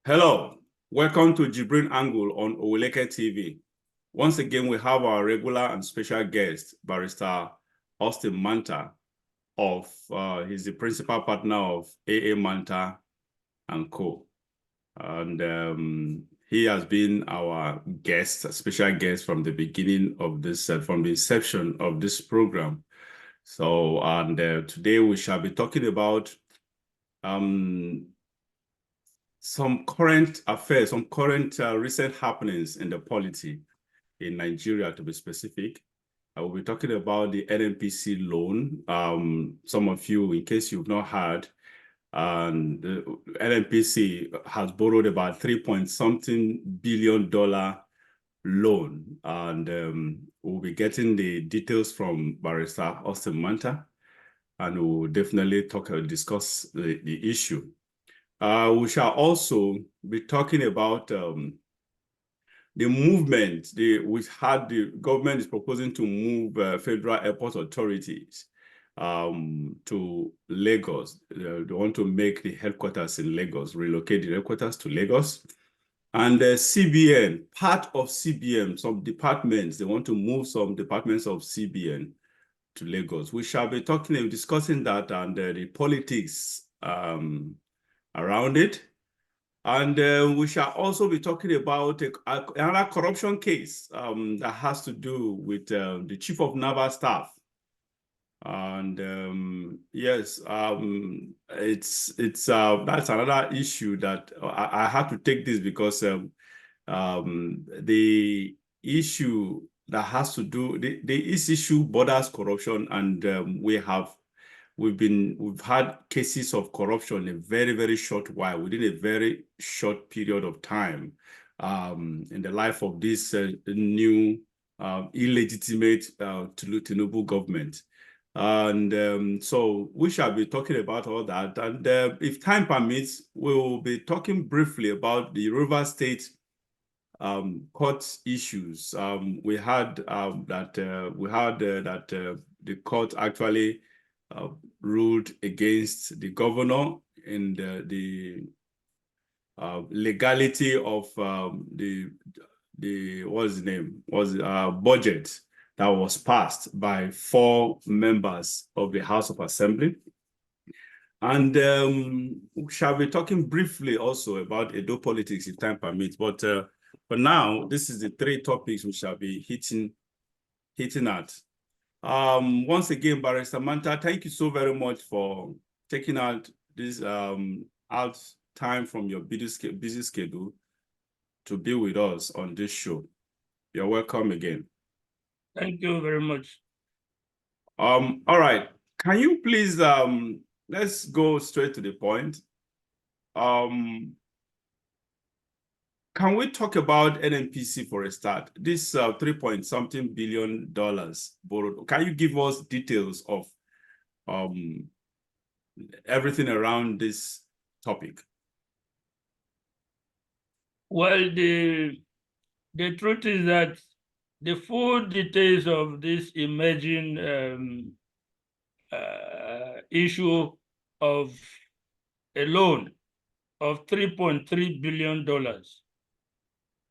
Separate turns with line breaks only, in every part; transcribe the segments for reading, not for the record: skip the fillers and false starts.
Hello, welcome to JIBRIN Angle on Oweleke TV. Once again, we have our regular and special guest, Barrister Austin Manta. He's the principal partner of AA Manta and Co. And he has been our guest, a special guest from the beginning of this, from the inception of this program. So, today we shall be talking about some current affairs, some current recent happenings in the polity in Nigeria, to be specific. I will be talking about the NNPC loan. Some of you, in case you've not heard, the NNPC has borrowed about $3-something billion loan, and we'll be getting the details from Barrister Austin Manta, and we'll definitely discuss the issue. We shall also be talking about the movement. The government is proposing to move federal airport authorities to Lagos. They want to make the headquarters in Lagos, relocate the headquarters to Lagos. And CBN, part of CBN, some departments, they want to move some departments of CBN to Lagos. We shall be discussing that and the politics around it. And we shall also be talking about another corruption case that has to do with the Chief of Naval Staff. And yes, that's another issue that I have to take this because the issue that has to do this issue borders corruption, and we've had cases of corruption in a very, very short while, within a very short period of time, in the life of this new illegitimate Tinubu government. And so we shall be talking about all that. And if time permits, we will be talking briefly about the Rivers State court issues. We had that the court actually ruled against the governor in the legality of budget that was passed by 4 members of the House of Assembly. And we shall be talking briefly also about Edo politics if time permits. But for now, this is the 3 topics we shall be hitting at. Once again, Barrister Manta, thank you so very much for taking out this time from your busy schedule to be with us on this show. You're welcome again.
Thank you very much.
All right. Can you please let's go straight to the point. Can we talk about NNPC for a start? This $3-something billion borrowed. Can you give us details of everything around this topic?
Well, the truth is that the full details of this emerging issue of a loan of $3.3 billion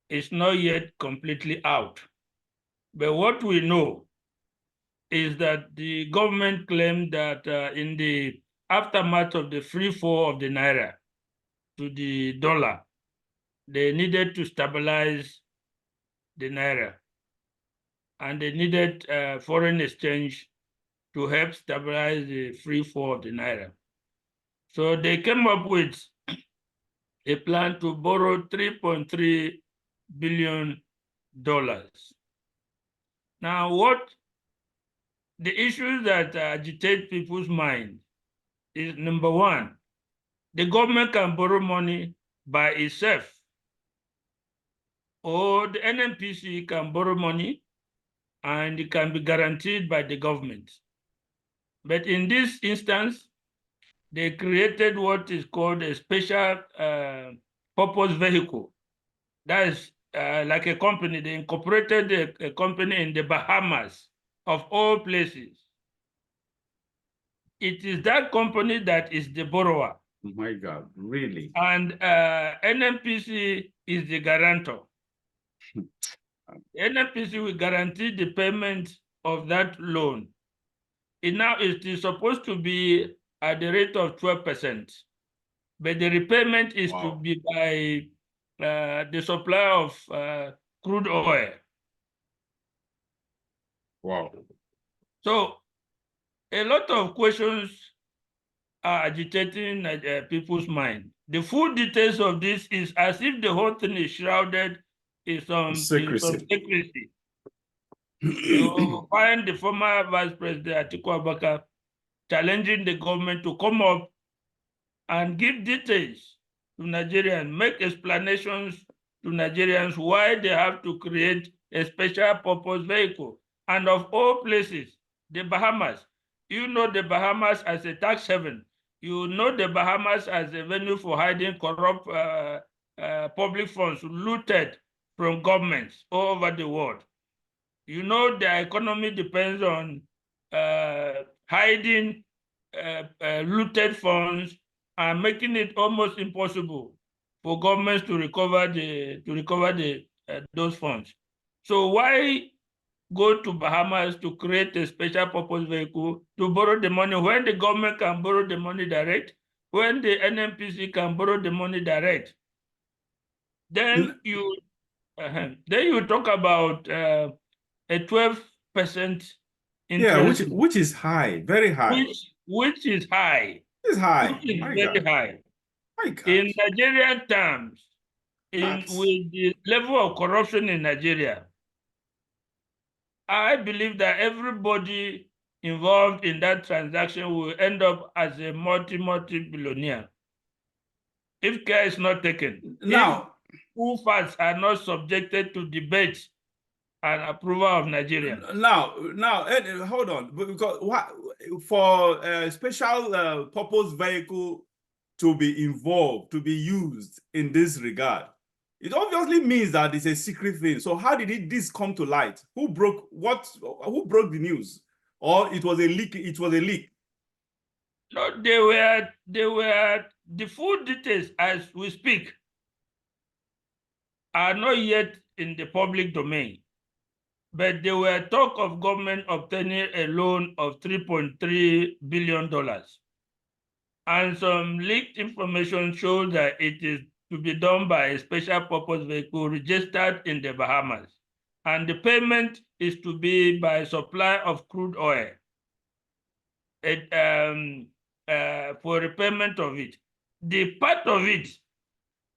is not yet completely out. But what we know is that the government claimed that in the aftermath of the free fall of the naira to the dollar, they needed to stabilize the naira, and they needed foreign exchange to help stabilize the free fall of the naira. So they came up with a plan to borrow $3.3 billion. Now, what the issues that agitate people's mind is, number one, the government can borrow money by itself, or the NNPC can borrow money and it can be guaranteed by the government. But in this instance, they created what is called a special purpose vehicle. That is like a company. They incorporated a company in the Bahamas, of all places. It is that company that is the borrower.
Oh my God, really?
And NNPC is the guarantor. NNPC will guarantee the payment of that loan. It is supposed to be at the rate of 12%, but the repayment is to be by the supply of crude oil.
Wow.
So a lot of questions are agitating people's mind. The full details of this is as if the whole thing is shrouded in some secrecy. You find the former Vice President Atiku Abubakar challenging the government to come up and give details to Nigerians, make explanations to Nigerians why they have to create a special purpose vehicle. And of all places, the Bahamas. You know the Bahamas as a tax haven. You know the Bahamas as a venue for hiding corrupt public funds looted from governments all over the world. You know the economy depends on hiding looted funds and making it almost impossible for governments to recover those funds. So why go to Bahamas to create a special purpose vehicle to borrow the money when the government can borrow the money direct, when the NNPC can borrow the money direct? Then you talk about a 12% interest.
Yeah, which is high, very high.
Which is high.
It's high.
Which is
My
very
God.
high.
My God.
In Nigerian terms, with the level of corruption in Nigeria, I believe that everybody involved in that transaction will end up as a multi-billionaire if care is not taken.
Now,
if full facts are not subjected to debate and approval of Nigerians.
Now, hold on, because for a special purpose vehicle to be involved, to be used in this regard, it obviously means that it's a secret thing. So how did this come to light? Who broke the news? Or it was a leak? It was a leak.
No, they were the full details as we speak are not yet in the public domain, but there were talk of government obtaining a loan of $3.3 billion. And some leaked information shows that it is to be done by a special purpose vehicle registered in the Bahamas. And the payment is to be by supply of crude oil for repayment of it. The part of it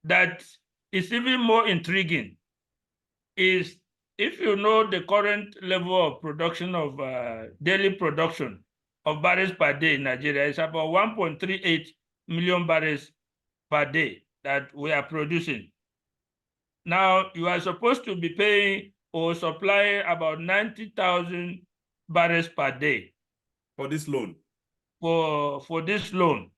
that is even more intriguing is if you know the current level of production of daily production of barrels per day in Nigeria is about 1.38 million barrels per day that we are producing. Now, you are supposed to be paying or supplying about 90,000 barrels per day.
For this loan?
For this loan.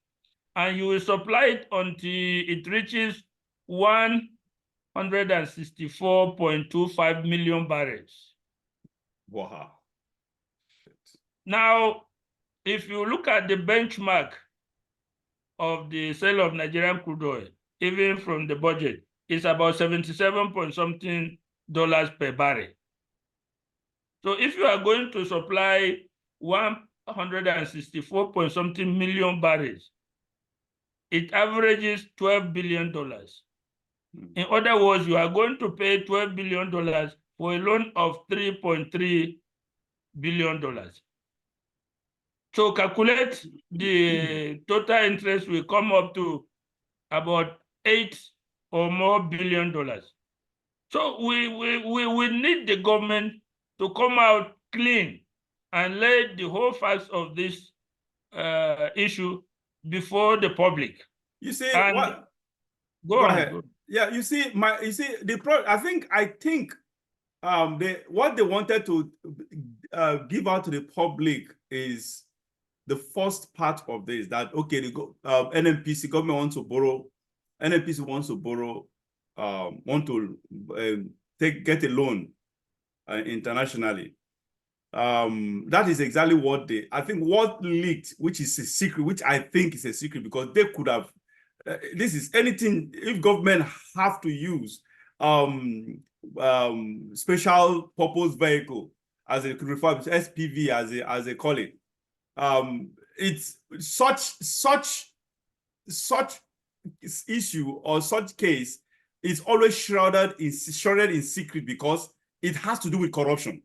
And you will supply it until it reaches 164.25 million barrels.
Wow.
Now, if you look at the benchmark of the sale of Nigerian crude oil, even from the budget, it's about 77 point something dollars per barrel. So if you are going to supply 164 point something million barrels, it averages $12 billion. In other words, you are going to pay $12 billion for a loan of $3.3 billion. So calculate the total interest will come up to about $8 or more billion. So we need the government to come out clean and lay the whole facts of this issue before the public.
You see,
what?
Go ahead. Yeah, you see, I think what they wanted to give out to the public is the first part of this, that okay, the NNPC government wants to borrow, NNPC wants to borrow, get a loan internationally. That is exactly what I think what leaked, which is a secret, which I think is a secret, because they could have this is anything, if government have to use special purpose vehicle, as a refer to SPV as they call it, it's such issue or such case is always shrouded in secret because it has to do with corruption.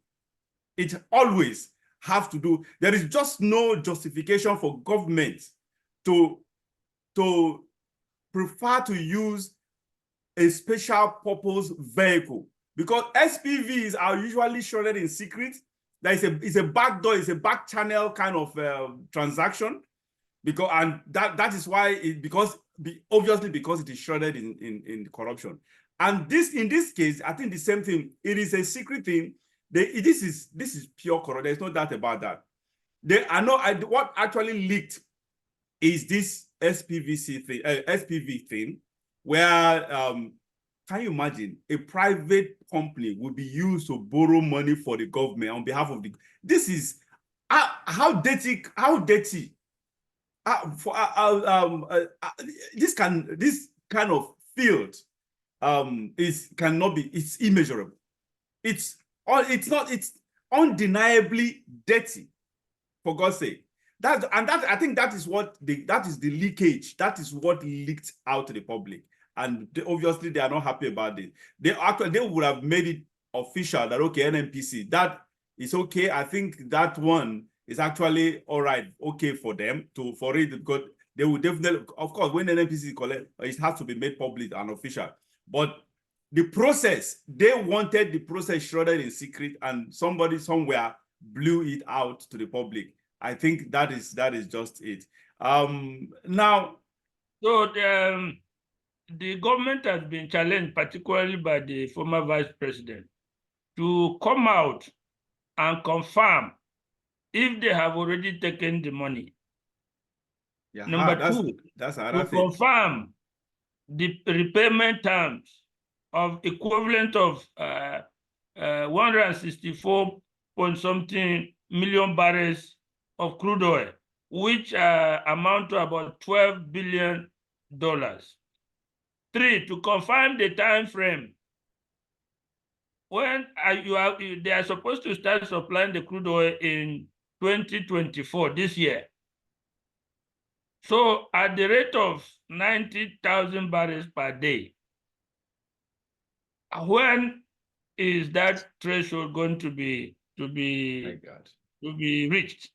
It always have to do. There is just no justification for government to prefer to use a special purpose vehicle, because SPVs are usually shrouded in secret. It's a back door, it's a back channel kind of transaction, and that is why obviously because it is shrouded in corruption. And in this case, I think the same thing. It is a secret thing. This is pure corruption. There's no doubt about that. What actually leaked is this SPV thing, where can you imagine a private company would be used to borrow money for the government on behalf of the. This is how dirty. This kind of field it's immeasurable. It's undeniably dirty, for God's sake. I think that is the leakage. That is what leaked out to the public, and obviously they are not happy about it. They would have made it official that okay, NNPC, that is okay. I think that one is actually all right, okay for them for it, because they will definitely, of course, when NNPC collect, it has to be made public and official. But the process, they wanted the process shrouded in secret, and somebody somewhere blew it out to the public. I think that is just it. Now,
so the government has been challenged, particularly by the former vice president, to come out and confirm if they have already taken the money.
Yeah,
Number two,
that's another
to
thing.
confirm the repayment terms of equivalent of 164 point something million barrels of crude oil, which amount to about $12 billion. 3, to confirm the time frame when they are supposed to start supplying the crude oil in 2024, this year. So at the rate of 90,000 barrels per day, when is that threshold going to be reached?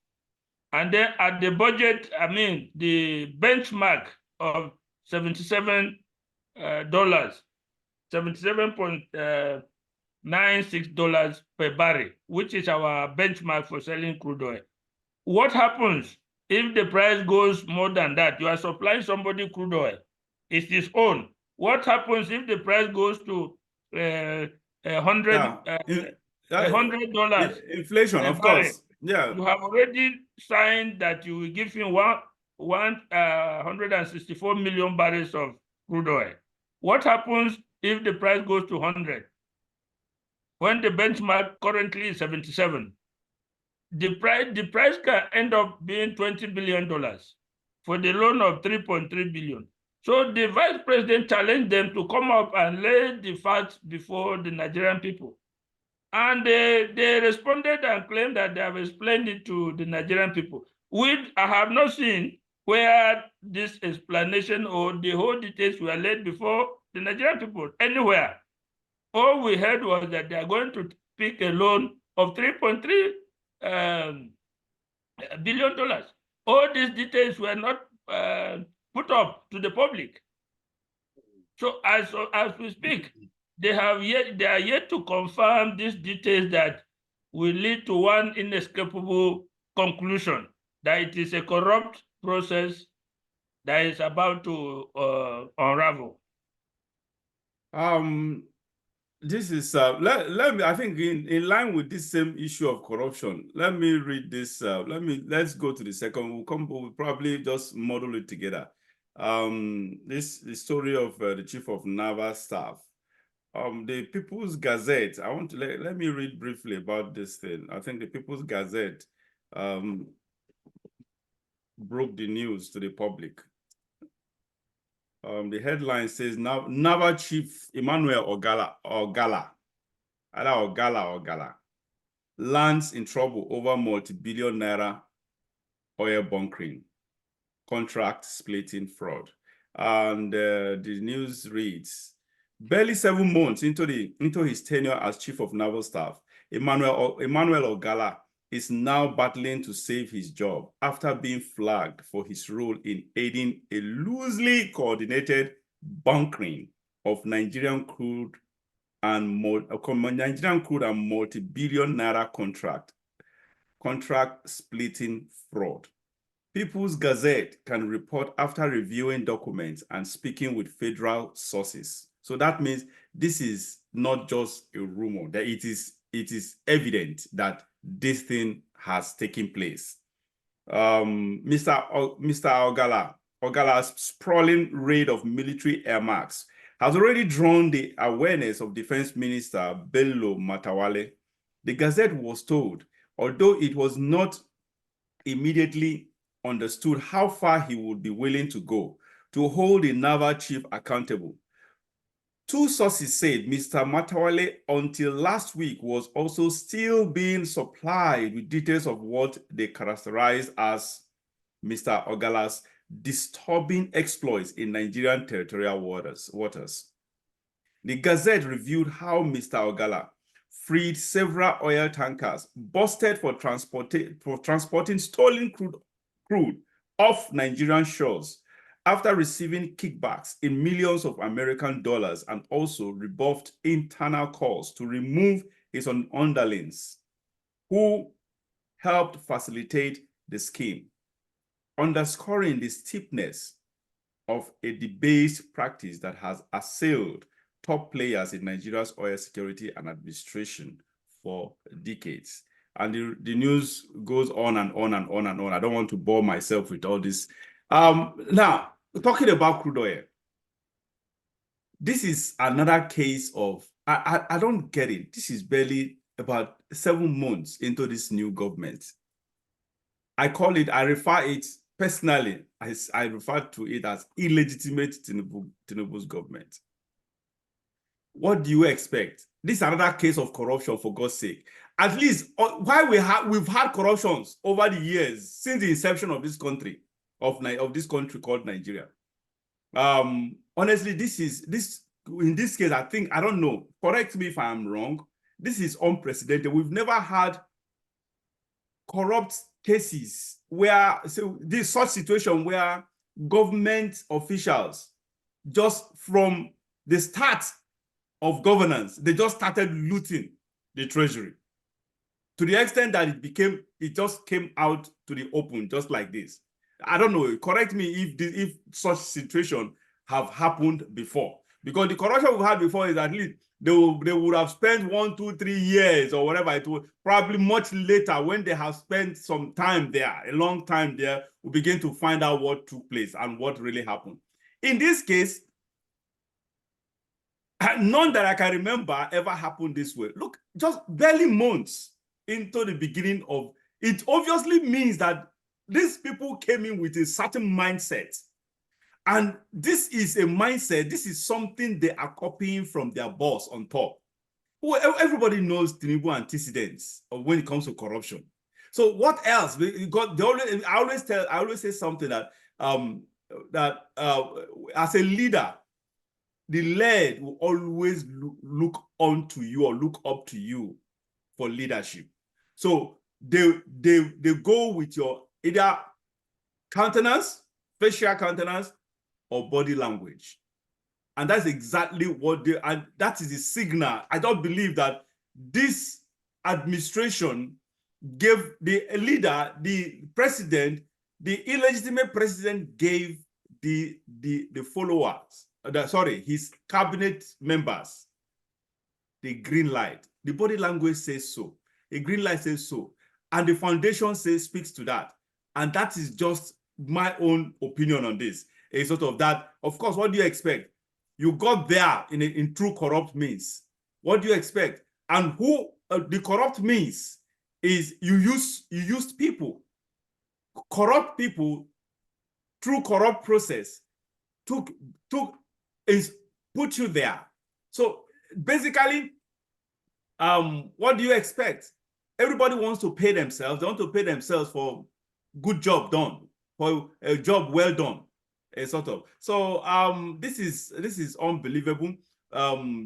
And then at the budget, I mean the benchmark of $77.96 per barrel, which is our benchmark for selling crude oil. What happens if the price goes more than that? You are supplying somebody crude oil, it's his own. What happens if the price goes to $100?
Inflation, of course. Yeah.
You have already signed that you will give him 164 million barrels of crude oil. What happens if the price goes to 100? When the benchmark currently is 77? The price can end up being $20 billion for the loan of 3.3 billion. So the vice president challenged them to come up and lay the facts before the Nigerian people. And they responded and claimed that they have explained it to the Nigerian people. I have not seen where this explanation or the whole details were laid before the Nigerian people anywhere. All we heard was that they are going to pick a loan of $3.3 billion. All these details were not put up to the public. So as we speak, they are yet to confirm these details that will lead to one inescapable conclusion, that it is a corrupt process that is about to unravel.
This is let me, I think in line with this same issue of corruption, let me read this. Let's go to the second. We'll probably just model it together. The story of the chief of naval staff. The People's Gazette. I want to let me read briefly about this thing. I think the People's Gazette broke the news to the public. The headline says, Naval Chief Emmanuel Ogala lands in trouble over multi-billion naira oil bunkering, contract splitting fraud. And the news reads, barely 7 months into his tenure as Chief of Naval Staff, Emmanuel Ogala is now battling to save his job after being flagged for his role in aiding a loosely coordinated bunkering of Nigerian crude and multi-billion naira contract splitting fraud. People's Gazette can report after reviewing documents and speaking with federal sources. So that means this is not just a rumor, that it is evident that this thing has taken place. Mr. Ogala's sprawling raid of military earmarks has already drawn the awareness of Defense Minister Bello Matawale. The Gazette was told, although it was not immediately understood how far he would be willing to go to hold the naval chief accountable. Two sources said Mr. Matawale, until last week, was also still being supplied with details of what they characterized as Mr. Ogala's disturbing exploits in Nigerian territorial waters. The Gazette reviewed how Mr. Ogala freed several oil tankers busted for transporting stolen crude off Nigerian shores after receiving kickbacks in millions of American dollars, and also rebuffed internal calls to remove his underlings who helped facilitate the scheme, underscoring the steepness of a debased practice that has assailed top players in Nigeria's oil security and administration for decades. And the news goes on and on and on and on. I don't want to bore myself with all this. Now, talking about crude oil, this is another case of, I don't get it. This is barely about 7 months into this new government. I refer it personally, I refer to it as illegitimate Tinubu's government. What do you expect? This is another case of corruption, for God's sake. At least, why we've had corruptions over the years since the inception of this country, of this country called Nigeria. Honestly, in this case, I don't know. Correct me if I'm wrong. This is unprecedented. We've never had corrupt cases where such situation where government officials, just from the start of governance, they just started looting the treasury to the extent that it just came out to the open, just like this. I don't know. Correct me if such situation have happened before, because the corruption we've had before is at least they would have spent 1, 2, 3 years or whatever it was. Probably much later, when they have spent some time there, a long time there, we begin to find out what took place and what really happened. In this case, none that I can remember ever happened this way. Look, just barely months into the beginning of it, obviously means that these people came in with a certain mindset. And this is a mindset, this is something they are copying from their boss on top. Well, everybody knows Tinubu antecedents when it comes to corruption. So what else? I always say something that as a leader, the led will always look onto you or look up to you for leadership. So they go with your either countenance, facial countenance, or body language. And that's exactly what and that is the signal. I don't believe that this administration gave the leader, the president, the illegitimate president gave the followers, his cabinet members, the green light. The body language says so. A green light says so. And the foundation speaks to that. And that is just my own opinion on this. A sort of that. Of course, what do you expect? You got there in true corrupt means. What do you expect? And who the corrupt means is you used people, corrupt people through corrupt process put you there. So basically, what do you expect? Everybody wants to pay themselves. They want to pay themselves for good job done, for a job well done, sort of. So this is unbelievable.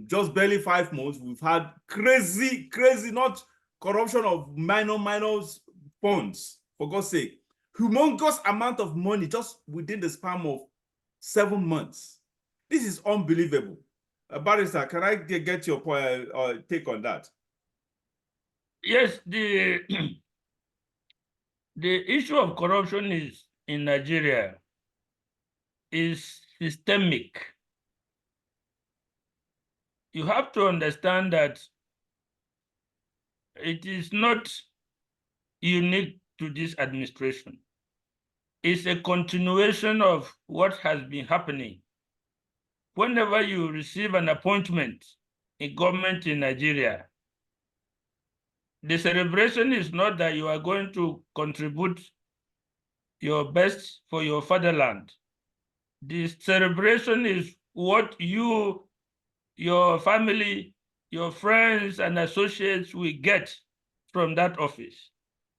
Just barely 5 months, we've had crazy, not corruption of minor funds, for God's sake. Humongous amount of money just within the span of 7 months. This is unbelievable. Barrister, can I get your take on that?
Yes, the the issue of corruption is in Nigeria is systemic. You have to understand that it is not unique to this administration. It's a continuation of what has been happening. Whenever you receive an appointment in government in Nigeria, the celebration is not that you are going to contribute your best for your fatherland. The celebration is what you, your family, your friends and associates will get from that office.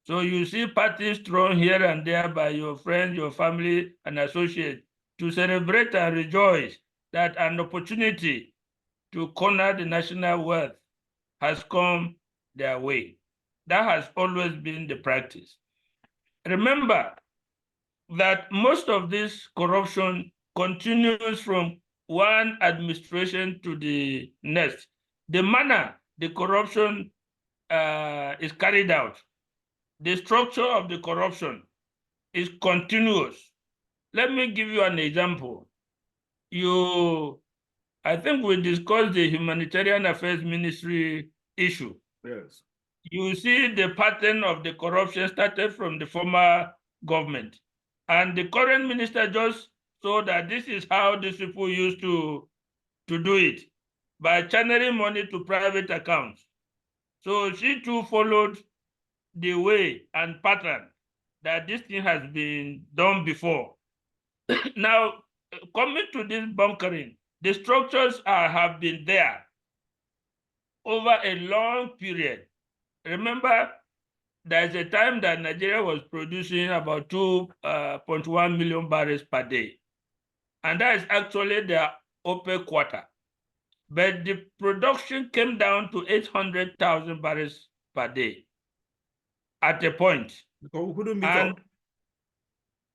So you see parties thrown here and there by your friends, your family and associates to celebrate and rejoice that an opportunity to corner the national wealth has come their way. That has always been the practice. Remember that most of this corruption continues from one administration to the next. The manner the corruption is carried out, the structure of the corruption is continuous. Let me give you an example. I think we discussed the Humanitarian Affairs Ministry issue.
Yes.
You see the pattern of the corruption started from the former government. And the current minister just saw that this is how these people used to do it, by channeling money to private accounts. So she too followed the way and pattern that this thing has been done before. Now, coming to this bunkering, the structures have been there over a long period. Remember, there's a time that Nigeria was producing about 2.1 million barrels per day. And that is actually the OPEC quota. But the production came down to 800,000 barrels per day at a point.
Because we couldn't meet up.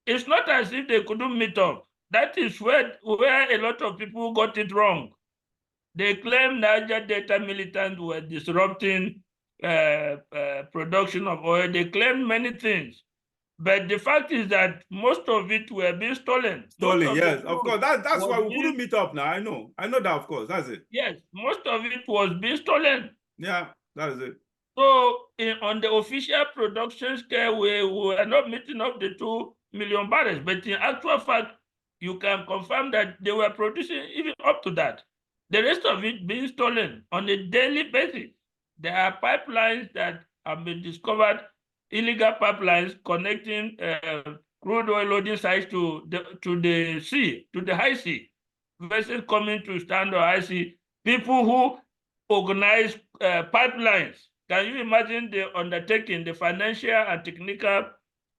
It's not as if they couldn't meet up. That is where a lot of people got it wrong. They claim Niger Delta militants were disrupting production of oil. They claimed many things. But the fact is that most of it were being stolen.
Stolen, yes, of course. That's why we couldn't meet up now. I know that, of course. That's it.
Yes, most of it was being stolen.
Yeah, that is it.
So on the official production scale, we were not meeting up the 2 million barrels. But in actual fact, you can confirm that they were producing even up to that. The rest of it being stolen on a daily basis. There are pipelines that have been discovered, illegal pipelines connecting crude oil loading sites to the sea, to the high sea. Vessels coming to stand on high sea. People who organize pipelines. Can you imagine the undertaking, the financial and technical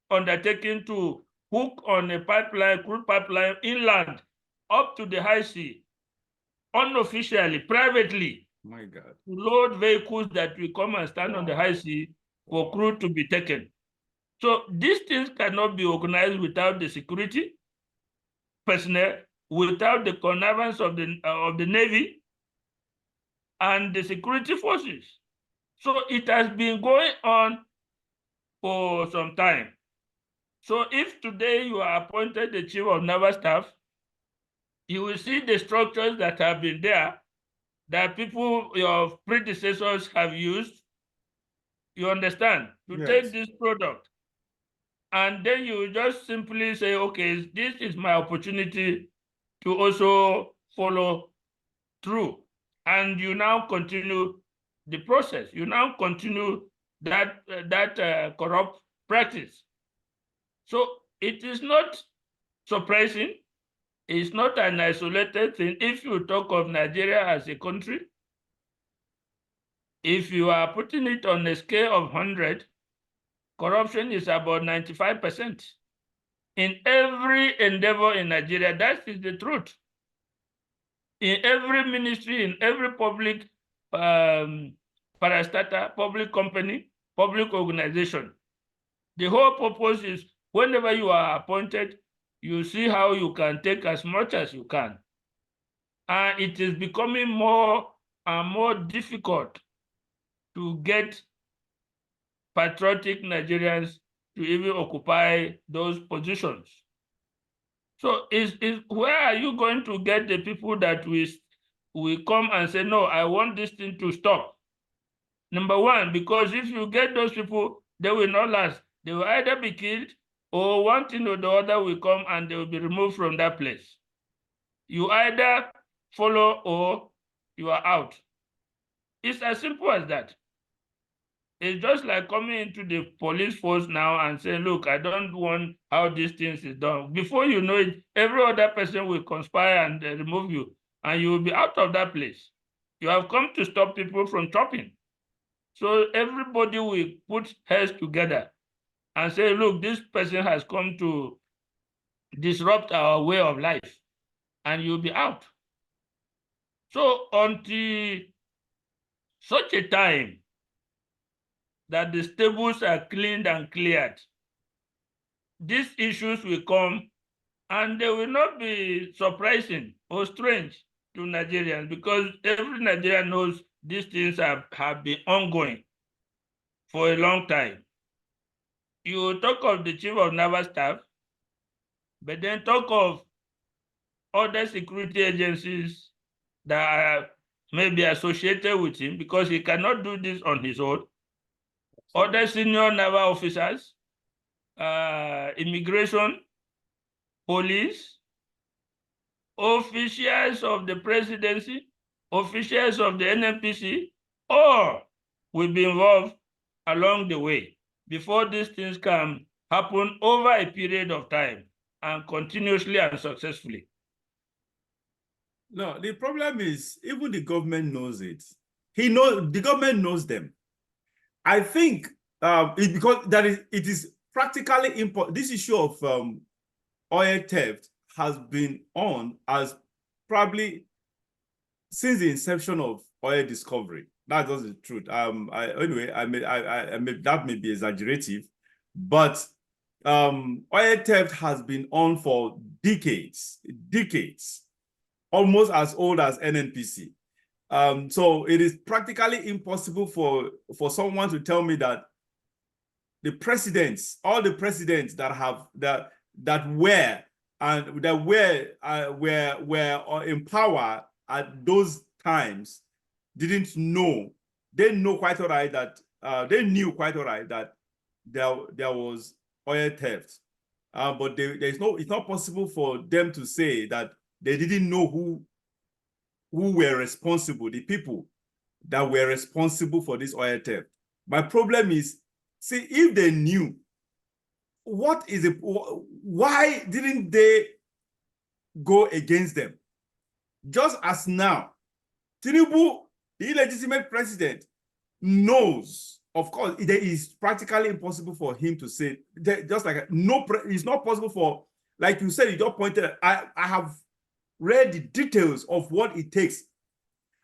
undertaking to hook on a pipeline, crude pipeline inland up to the high sea, unofficially, privately?
My God.
To load vehicles that will come and stand on the high sea for crude to be taken. So these things cannot be organized without the security personnel, without the connivance of the Navy and the security forces. So it has been going on for some time. So if today you are appointed the Chief of Naval Staff, you will see the structures that have been there, that people, your predecessors have used, you understand, to take this product. And then you just simply say, okay, this is my opportunity to also follow through. And you now continue the process. You now continue that corrupt practice. So it is not surprising It's not an isolated thing. If you talk of Nigeria as a country, if you are putting it on a scale of 100, corruption is about 95%. In every endeavor in Nigeria, that is the truth. In every ministry, in every public parastatal, public company, public organization, the whole purpose is whenever you are appointed, you see how you can take as much as you can. And it is becoming more and more difficult to get patriotic Nigerians to even occupy those positions. So where are you going to get the people that will come and say, no, I want this thing to stop? Number one, because if you get those people, they will not last. They will either be killed or one thing or the other will come and they will be removed from that place. You either follow or you are out. It's as simple as that. It's just like coming into the police force now and saying, look, I don't want how these things is done. Before you know it, every other person will conspire and remove you, and you will be out of that place. You have come to stop people from chopping. So everybody will put heads together and say, look, this person has come to disrupt our way of life, and you'll be out. So until such a time that the stables are cleaned and cleared, these issues will come and they will not be surprising or strange to Nigerians because every Nigerian knows these things have been ongoing for a long time. You talk of the Chief of Naval Staff, but then talk of other security agencies that are maybe associated with him because he cannot do this on his own. Other senior naval officers, immigration, police, officials of the presidency, officials of the NNPC, all will be involved along the way before these things can happen over a period of time and continuously and successfully.
No, the problem is even the government knows it. The government knows them. I think it's because it is practically important. This issue of oil theft has been on as probably since the inception of oil discovery. That's just the truth. Anyway, that may be exaggerative, but oil theft has been on for decades, almost as old as NNPC. So it is practically impossible for someone to tell me that all the presidents that were in power at those times didn't know. They knew quite all right that there was oil theft, but it's not possible for them to say that they didn't know who were responsible, the people that were responsible for this oil theft. My problem is, see, if they knew, why didn't they go against them? Just as now, Tinubu, the illegitimate president, knows, of course, it is practically impossible for him to say, just like, it's not possible for, like you said, you just pointed, I have read the details of what it takes.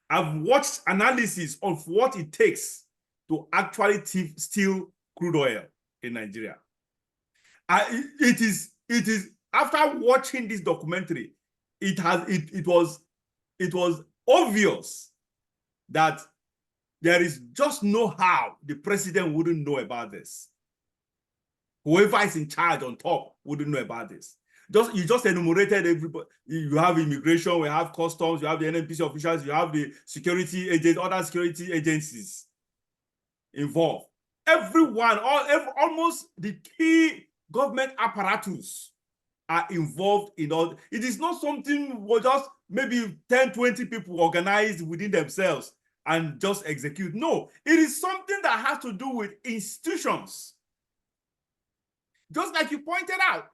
I've watched analysis of what it takes to actually steal crude oil in Nigeria. It is after watching this documentary, it was obvious that there is just no how the president wouldn't know about this. Whoever is in charge on top wouldn't know about this. You just enumerated everybody. You have immigration, we have customs, you have the NNPC officials, you have the security agents, other security agencies involved. Everyone, almost the key government apparatus are involved in all. It is not something where just maybe 10, 20 people organized within themselves and just execute. No, it is something that has to do with institutions. Just like you pointed out,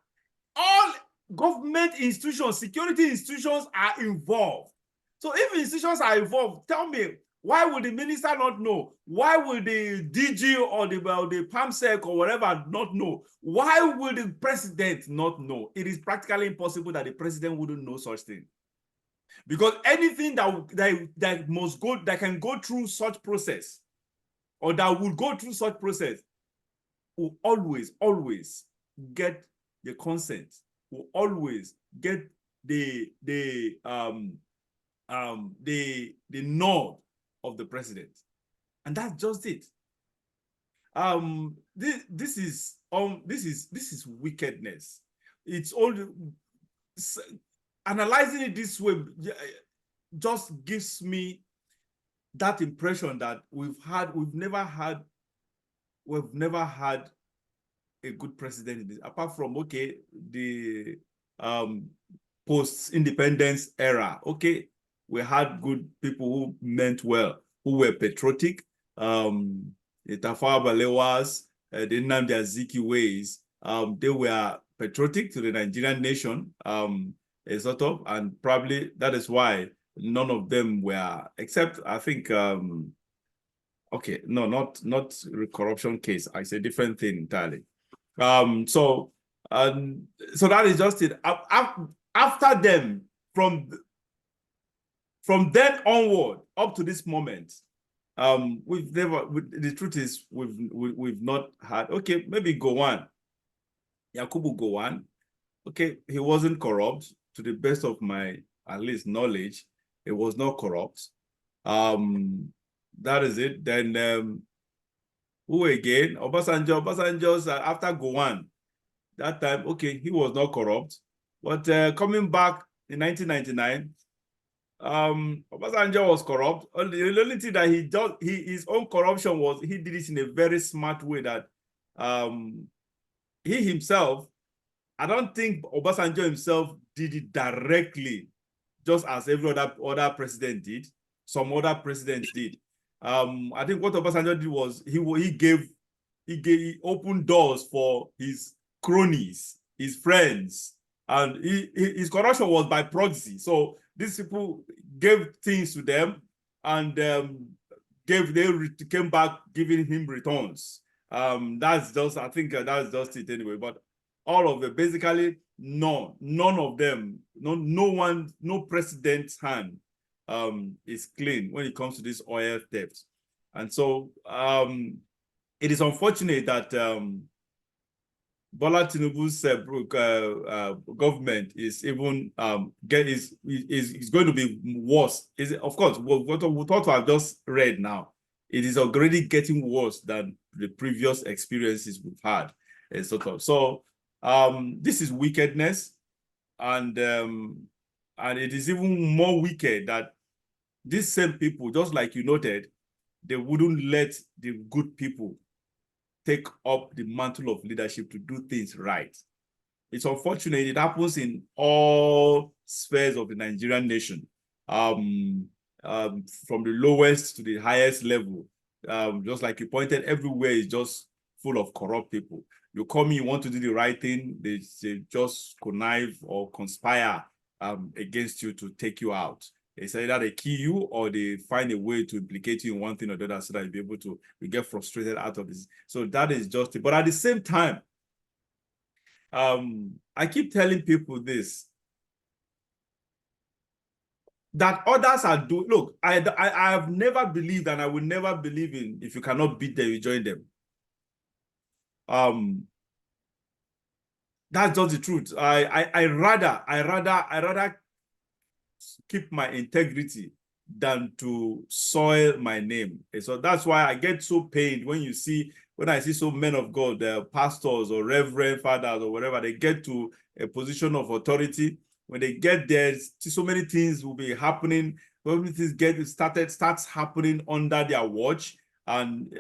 government institutions, security institutions are involved. So if institutions are involved, tell me, why would the minister not know? Why will the DG or the PAMSEC or whatever not know? Why will the president not know? It is practically impossible that the president wouldn't know such thing. Because anything that must go, that can go through such process, or that will go through such process, will always get the consent, will always get the nod of the president, and that's just it. This is wickedness. It's all, analyzing it this way just gives me that impression that we've never had a good president in this, apart from, okay, the post-independence era. Okay, we had good people who meant well, who were patriotic. The Tafawa Balewas, the Nnamdi Azikiwes, they were patriotic to the Nigerian nation, sort of, and probably that is why none of them were, except I think, okay, no, not corruption case. I say different thing entirely. So that is just it. After them, from then onward up to this moment, we've never. The truth is, we've not had. Okay, maybe Gowon, Yakubu Gowon. Okay, he wasn't corrupt to the best of my at least knowledge. He was not corrupt. That is it. Then who again? Obasanjo's after Gowon. That time, okay, he was not corrupt. But coming back in 1999, Obasanjo was corrupt. The only thing that his own corruption was, he did it in a very smart way that he himself, I don't think Obasanjo himself did it directly, just as every other president did. Some other presidents did. I think what Obasanjo did was he opened doors for his cronies, his friends, and his corruption was by proxy. So these people gave things to them, and they came back giving him returns. That's just, I think that's just it anyway. But all of it, basically, none of them, no president's hand is clean when it comes to this oil theft. And so it is unfortunate that Bola Tinubu's government is even is going to be worse. Of course, what I've just read now, it is already getting worse than the previous experiences we've had, sort of. So this is wickedness, and it is even more wicked that these same people, just like you noted, they wouldn't let the good people take up the mantle of leadership to do things right. It's unfortunate. It happens in all spheres of the Nigerian nation, from the lowest to the highest level. Just like you pointed, everywhere is just full of corrupt people. You come, you want to do the right thing, they just connive or conspire against you to take you out. It's either they kill you or they find a way to implicate you in one thing or the other, so that you'll be able to get frustrated out of this. So that is just it. But at the same time, I keep telling people this, that others are doing. Look, I have never believed, and I will never believe in, if you cannot beat them, you join them. That's just the truth. I rather keep my integrity than to soil my name. And so that's why I get so pained when I see so men of God, pastors or reverend fathers or whatever, they get to a position of authority. When they get there, so many things will be happening. When things starts happening under their watch. And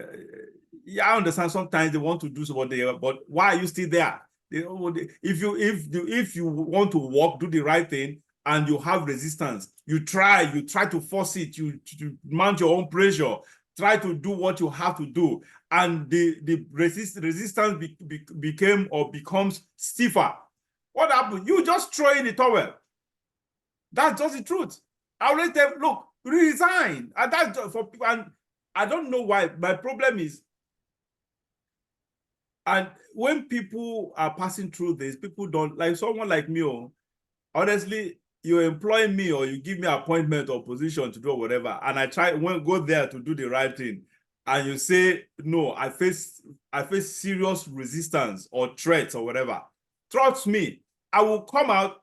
yeah, I understand sometimes they want to do something, but why are you still there? If you want to walk, do the right thing, and you have resistance, you try to force it, you mount your own pressure, try to do what you have to do, and the resistance became or becomes stiffer. What happened? You just throw in the towel. That's just the truth. I always tell, look, resign. And that's for people. And I don't know why. My problem is, and when people are passing through this, people don't, like someone like me, honestly, you employ me or you give me appointment or position to do whatever, and I try when go there to do the right thing, and you say no, I face serious resistance or threats or whatever. Trust me, I will come out.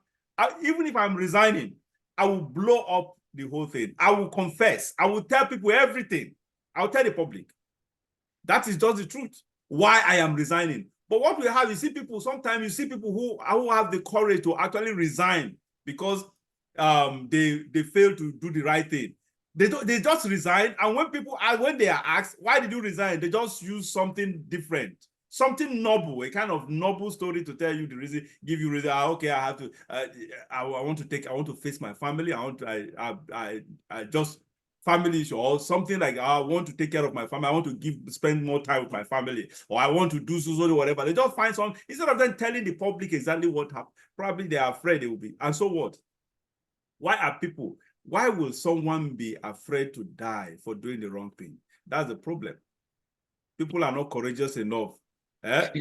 Even if I'm resigning, I will blow up the whole thing. I will confess. I will tell people everything. I will tell the public. That is just the truth. Why I am resigning. But what we have, you see people, sometimes you see people who have the courage to actually resign because they fail to do the right thing. They just resign, and when they are asked, why did you resign? They just use something different, something noble, a kind of noble story to tell you the reason, give you reason. Okay, I have to, I want to face my family. I just family issue or something like I want to take care of my family. I want to spend more time with my family, or I want to do so whatever. They just find some instead of them telling the public exactly what happened. Probably they are afraid they will be. And so what? Why will someone be afraid to die for doing the wrong thing? That's the problem. People are not courageous enough. Are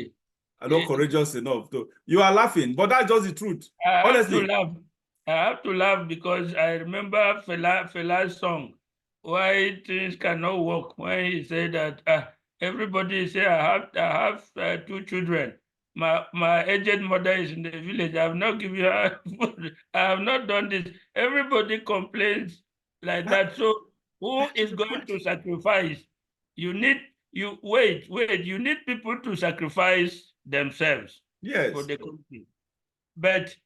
not courageous enough. You are laughing, but that's just the truth. Honestly.
I have to laugh because I remember Fela's song, Why Things Cannot Work, when he said that everybody say I have 2 children. My aged mother is in the village. I have not given her food. I have not done this. Everybody complains like that. So who is going to sacrifice? You need you need people to sacrifice themselves for the country. But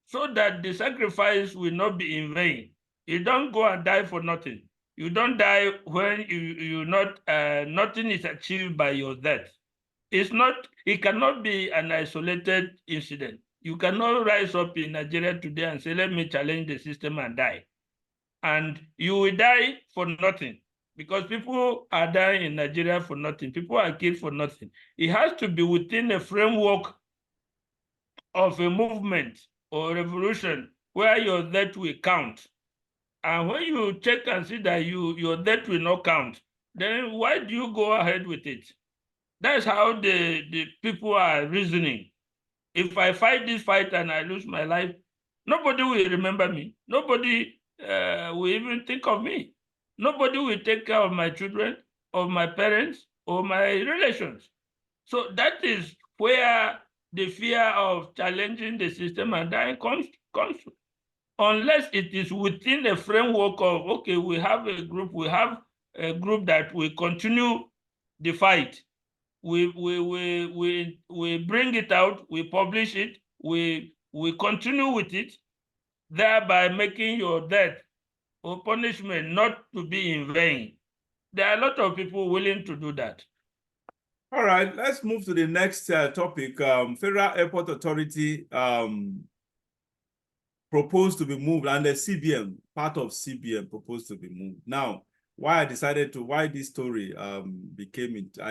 so that the sacrifice will not be in vain. You don't go and die for nothing. You don't die when you not nothing is achieved by your death. It cannot be an isolated incident. You cannot rise up in Nigeria today and say, let me challenge the system and die. And you will die for nothing, because people are dying in Nigeria for nothing. People are killed for nothing. It has to be within a framework of a movement or revolution where your death will count. And when you check and see that your death will not count, then why do you go ahead with it? That's how the people are reasoning. If I fight this fight and I lose my life, nobody will remember me. Nobody will even think of me. Nobody will take care of my children, of my parents, or my relations. So that is where the fear of challenging the system and dying comes unless it is within a framework of, okay, we have a group that will continue the fight. We bring it out, we publish it, we continue with it, thereby making your death or punishment not to be in vain. There are a lot of people willing to do that.
All right, let's move to the next topic. Federal Airport Authority proposed to be moved, and the CBM, part of CBM, proposed to be moved. Now, why this story I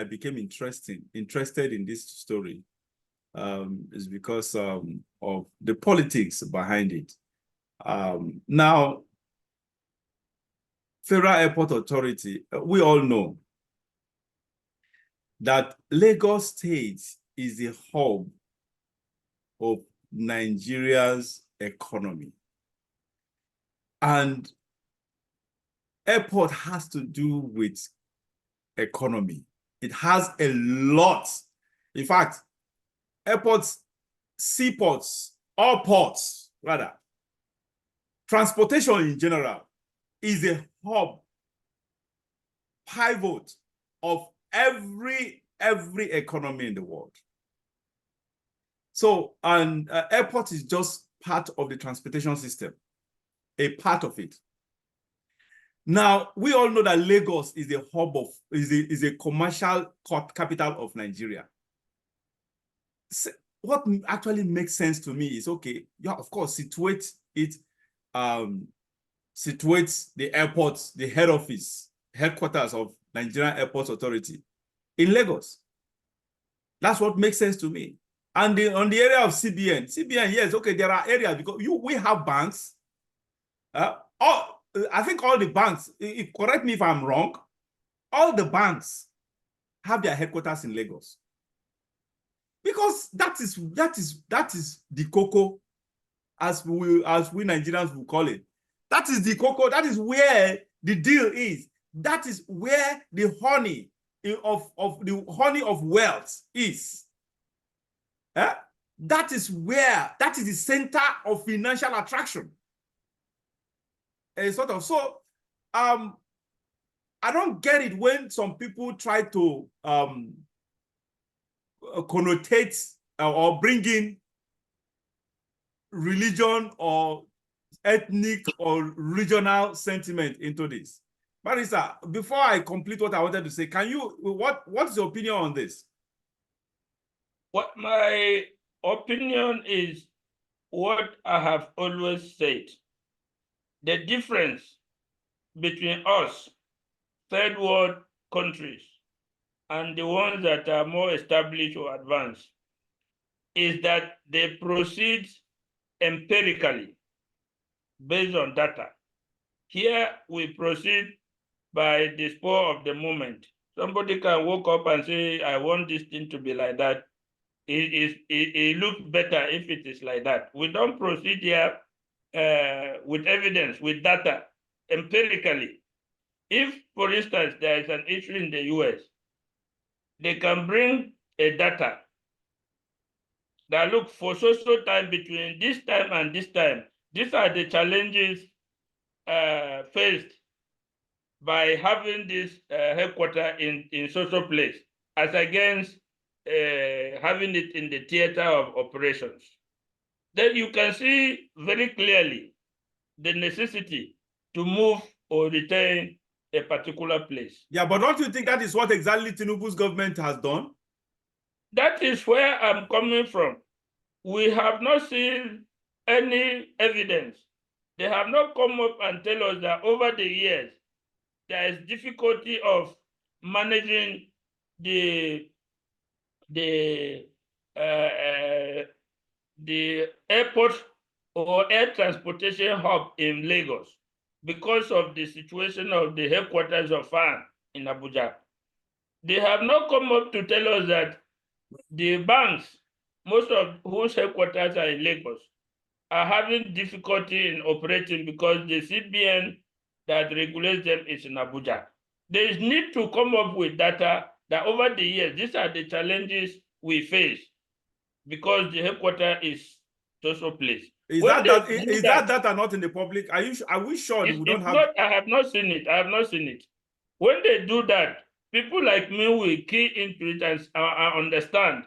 became interested in this story is because of the politics behind it. Now, Federal Airport Authority, we all know that Lagos State is the hub of Nigeria's economy. And airport has to do with economy. It has a lot. In fact, airports, seaports, all ports, rather, transportation in general is a hub, pivot of every economy in the world. So, and airport is just part of the transportation system, a part of it. Now, we all know that Lagos is a hub of, is a commercial capital of Nigeria. So what actually makes sense to me is, okay, yeah, of course, situates the airports, the headquarters of Nigerian Airports Authority in Lagos. That's what makes sense to me. And on the area of CBN, yes, okay, there are areas because we have banks. I think all the banks, correct me if I'm wrong, all the banks have their headquarters in Lagos. Because that is the cocoa, as we Nigerians will call it. That is the cocoa. That is where the deal is. That is where the honey of wealth is. That is the center of financial attraction. Sort of. So, I don't get it when some people try to connotate or bring in religion or ethnic or regional sentiment into this. Barrister, before I complete what I wanted to say, what's your opinion on this?
What my opinion is what I have always said. The difference between us, third world countries, and the ones that are more established or advanced is that they proceed empirically based on data. Here we proceed by the spur of the moment. Somebody can wake up and say, I want this thing to be like that. It looks better if it is like that. We don't proceed here with evidence, with data, empirically. If, for instance, there is an issue in the US, they can bring a data that look for social time between this time and this time. These are the challenges faced by having this headquarter in social place as against having it in the theater of operations. Then you can see very clearly the necessity to move or retain a particular place.
Yeah, but don't you think that is what exactly Tinubu's government has done?
That is where I'm coming from. We have not seen any evidence. They have not come up and tell us that over the years, there is difficulty of managing the airport or air transportation hub in Lagos because of the situation of the headquarters of FAN in Abuja. They have not come up to tell us that the banks, most of whose headquarters are in Lagos, are having difficulty in operating because the CBN that regulates them is in Abuja. There is need to come up with data that over the years, these are the challenges we face because the headquarters is social place.
Is that data not in the public? Are we sure we don't have?
I have not seen it. I have not seen it. When they do that, people like me will key into it and understand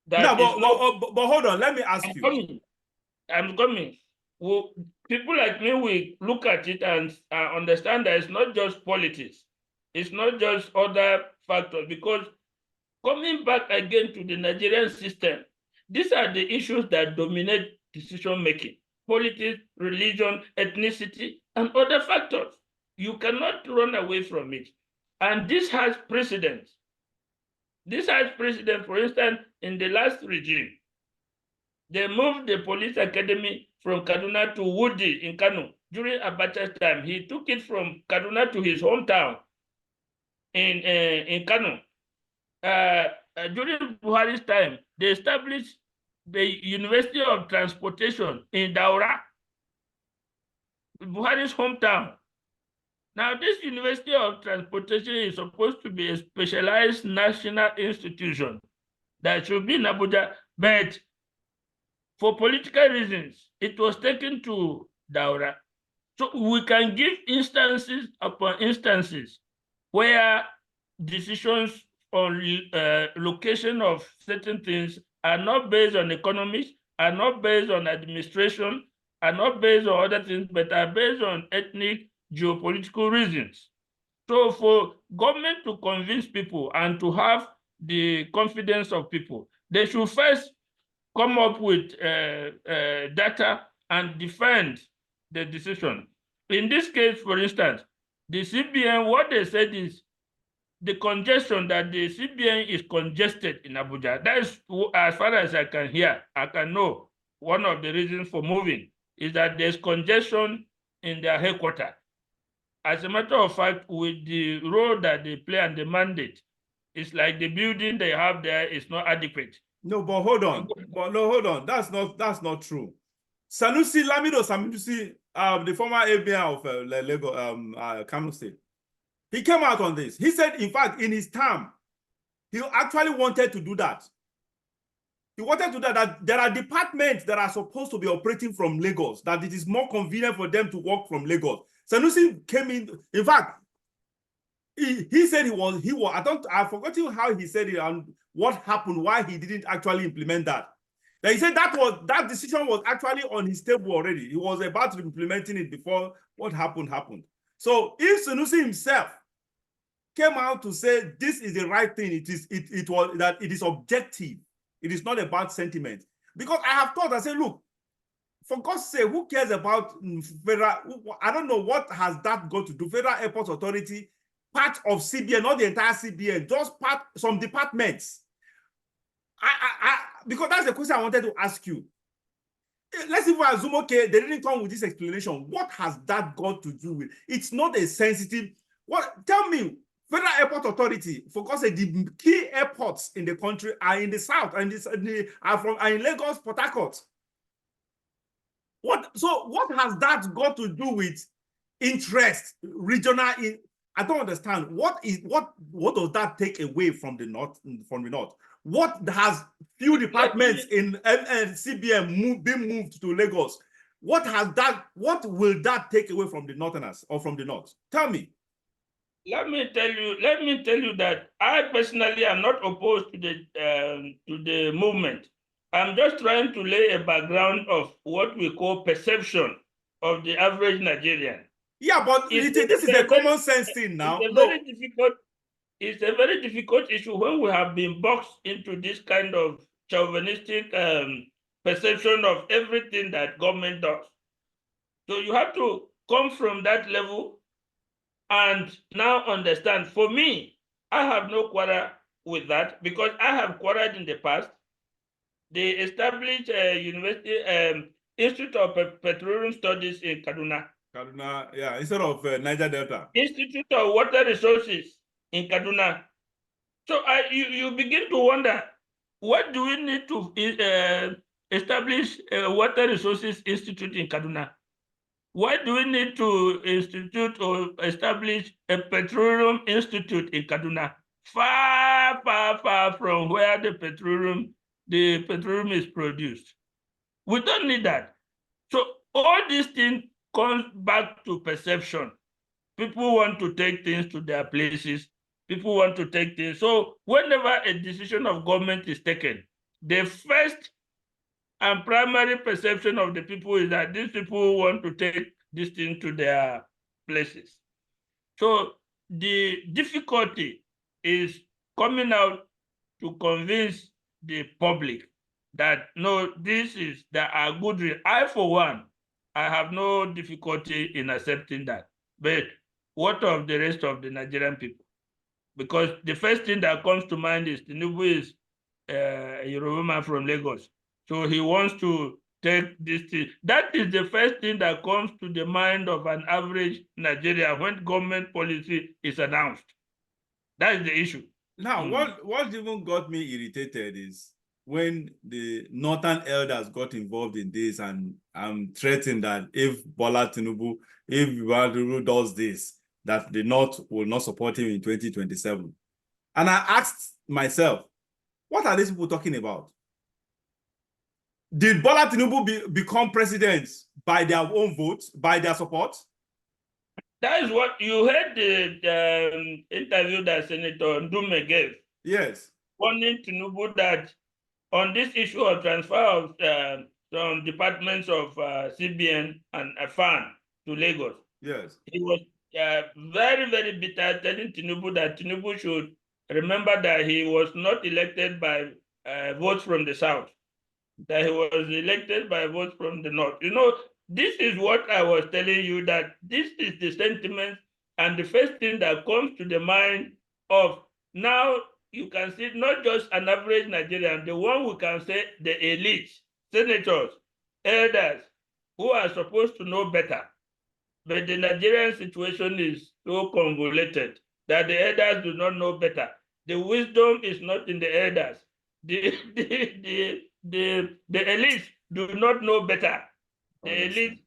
that.
No, but hold on. Let me ask you.
I'm coming. Well, people like me will look at it and understand that it's not just politics. It's not just other factors, because coming back again to the Nigerian system, these are the issues that dominate decision-making: politics, religion, ethnicity, and other factors. You cannot run away from it. And this has precedence. This has precedent, for instance, in the last regime. They moved the police academy from Kaduna to Wudi in Kano. During Abacha's time, he took it from Kaduna to his hometown in Kano. During Buhari's time, they established the University of Transportation in Daura, Buhari's hometown. Now, this University of Transportation is supposed to be a specialized national institution that should be in Abuja, but for political reasons, it was taken to Daura. So we can give instances upon instances where decisions on location of certain things are not based on economics, are not based on administration, are not based on other things, but are based on ethnic, geopolitical reasons. So for government to convince people and to have the confidence of people, they should first come up with data and defend the decision. In this case, for instance, the CBN, what they said is the congestion, that the CBN is congested in Abuja. That is, as far as I can hear, I can know, one of the reasons for moving is that there's congestion in their headquarters. As a matter of fact, with the role that they play and the mandate, it's like the building they have there is not adequate.
No, but hold on. But no, hold on. That's not true. Sanusi Lamido Sanusi, the former ABN of Lagos, Kano State, he came out on this. He said, in fact, in his term, he actually wanted to do that. He wanted to do that there are departments that are supposed to be operating from Lagos, that it is more convenient for them to work from Lagos. Sanusi came in fact, he said he was, I've forgotten how he said it and what happened, why he didn't actually implement that. Now, he said that decision was actually on his table already. He was about to implementing it before what happened. So if Sanusi himself came out to say this is the right thing, it is objective. It is not about sentiment. Because I have thought, I said, look, for God's sake, who cares about federal? I don't know what has that got to do. Federal Airport Authority, part of CBN, not the entire CBN, just some departments. Because that's the question I wanted to ask you. Let's even assume, okay, they didn't come with this explanation. What has that got to do with? It's not a sensitive. Tell me, Federal Airport Authority, for God's sake, the key airports in the country are in the south, and are in Lagos, Port Harcourt. So what has that got to do with interest, regional? I don't understand. What does that take away from the north? What has few departments in CBN been moved to Lagos? What will that take away from the northerners or from the north? Tell me.
Let me tell you that I personally am not opposed to the movement. I'm just trying to lay a background of what we call perception of the average Nigerian.
Yeah, but this is a common sense thing now.
It's a very difficult issue when we have been boxed into this kind of chauvinistic perception of everything that government does. So you have to come from that level and now understand. For me, I have no quarrel with that because I have quarreled in the past. They established a university, Institute of Petroleum Studies in Kaduna.
Kaduna, yeah, instead of Niger Delta.
Institute of Water Resources in Kaduna. So you begin to wonder, what do we need to establish a Water Resources Institute in Kaduna? Why do we need to institute or establish a Petroleum Institute in Kaduna? Far, far, far from where the petroleum is produced. We don't need that. So all these things comes back to perception. People want to take things to their places. People want to take things. So whenever a decision of government is taken, the first and primary perception of the people is that these people want to take this thing to their places. So the difficulty is coming out to convince the public that no, there are good reasons. I, for one, I have no difficulty in accepting that. But what of the rest of the Nigerian people? Because the first thing that comes to mind is Tinubu is a Yoruba man from Lagos. So he wants to take this thing. That is the first thing that comes to the mind of an average Nigerian when government policy is announced. That is the issue.
Now, what even got me irritated is when the northern elders got involved in this and threatened that if Bola Tinubu does this, that the North will not support him in 2027. And I asked myself, what are these people talking about? Did Bola Tinubu become president by their own votes, by their support?
That is what you heard the interview that Senator Ndume gave.
Yes.
Warning Tinubu that on this issue of transfer of some departments of CBN and FAN to Lagos.
Yes.
He was very, very bitter, telling Tinubu that Tinubu should remember that he was not elected by votes from the South, that he was elected by votes from the North. You know, this is what I was telling you, that this is the sentiment and the first thing that comes to the mind of now you can see not just an average Nigerian, the one we can say the elite, senators, elders, who are supposed to know better. But the Nigerian situation is so convoluted that the elders do not know better. The wisdom is not in the elders. The elites do not know better. The elites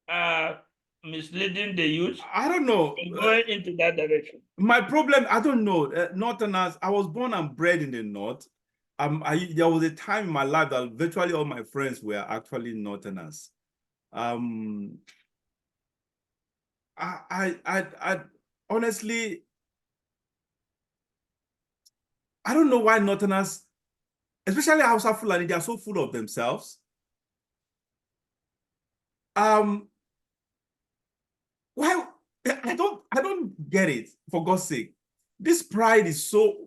are misleading the youth.
I don't know.
And going into that direction.
My problem, I don't know. Northerners, I was born and bred in the North. There was a time in my life that virtually all my friends were actually Northerners. I honestly, I don't know why Northerners, especially Hausa Fulani, they are so full of themselves. Why? I don't get it, for God's sake. This pride is so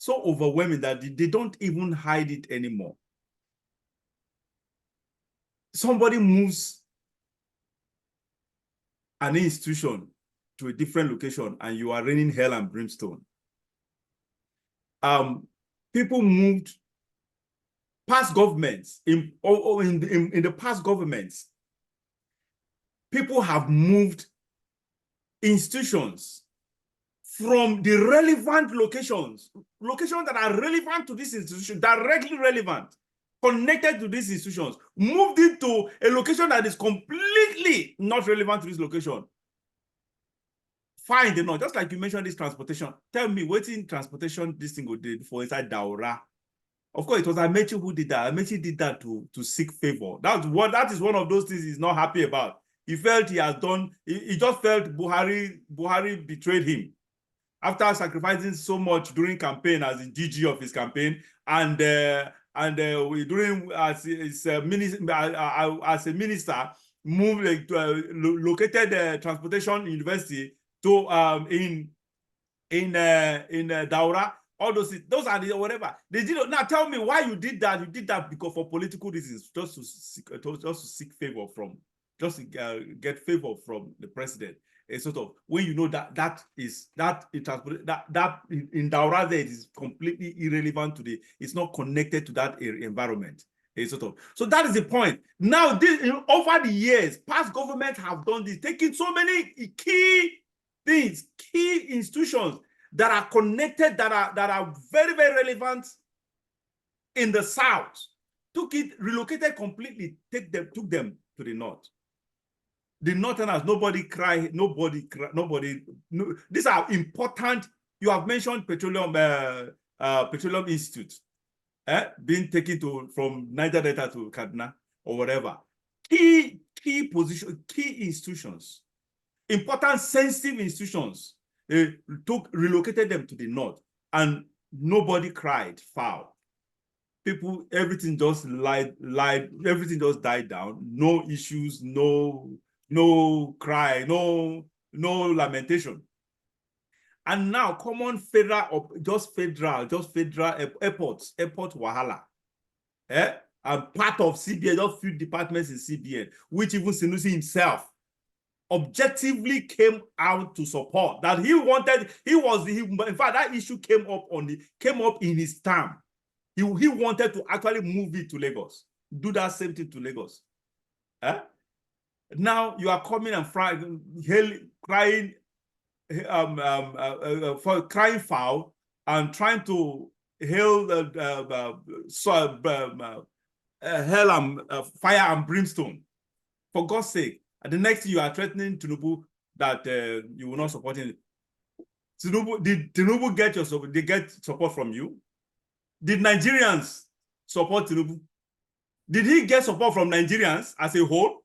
overwhelming that they don't even hide it anymore. Somebody moves an institution to a different location and you are raining hell and brimstone. People moved past governments, in the past governments, people have moved institutions from the relevant locations that are relevant to this institution, directly relevant, connected to these institutions, moved into a location that is completely not relevant to this location. Fine, they know. Just like you mentioned this transportation. Tell me, what's in transportation this thing did for inside Daura? Of course, it was Amechi who did that. Amechi did that to seek favor. That is one of those things he's not happy about. He felt he has done, he just felt Buhari betrayed him after sacrificing so much during campaign as the GG of his campaign, and during as a minister, moved located transportation university to in Daura. All those are the whatever they did. Now tell me why you did that. You did that because for political reasons, just to seek favor from, just to get favor from the president. A sort of, when you know that in Daura there, it is completely irrelevant to it's not connected to that environment. A sort of, so that is the point. Now over the years, past governments have done this, taking so many key things, key institutions that are connected, that are very, very relevant in the South, relocated completely, took them to the North. The Northerners, nobody. These are important. You have mentioned Petroleum Institute, being taken from Niger Delta to Kaduna or whatever. Key position, key institutions, important sensitive institutions. Relocated them to the North, and nobody cried foul. People, everything just everything just died down. No issues, no cry, no lamentation. And now common federal airport wahala. And part of CBN, just few departments in CBN, which even Sanusi himself objectively came out to support, that in fact, that issue came up in his term. He wanted to actually move it to Lagos, do that same thing to Lagos. Now you are coming and crying foul and trying to hail hell and fire and brimstone. For God's sake. And the next thing, you are threatening Tinubu that you will not support him. Did Tinubu get your support? They get support from you? Did Nigerians support Tinubu? Did he get support from Nigerians as a whole?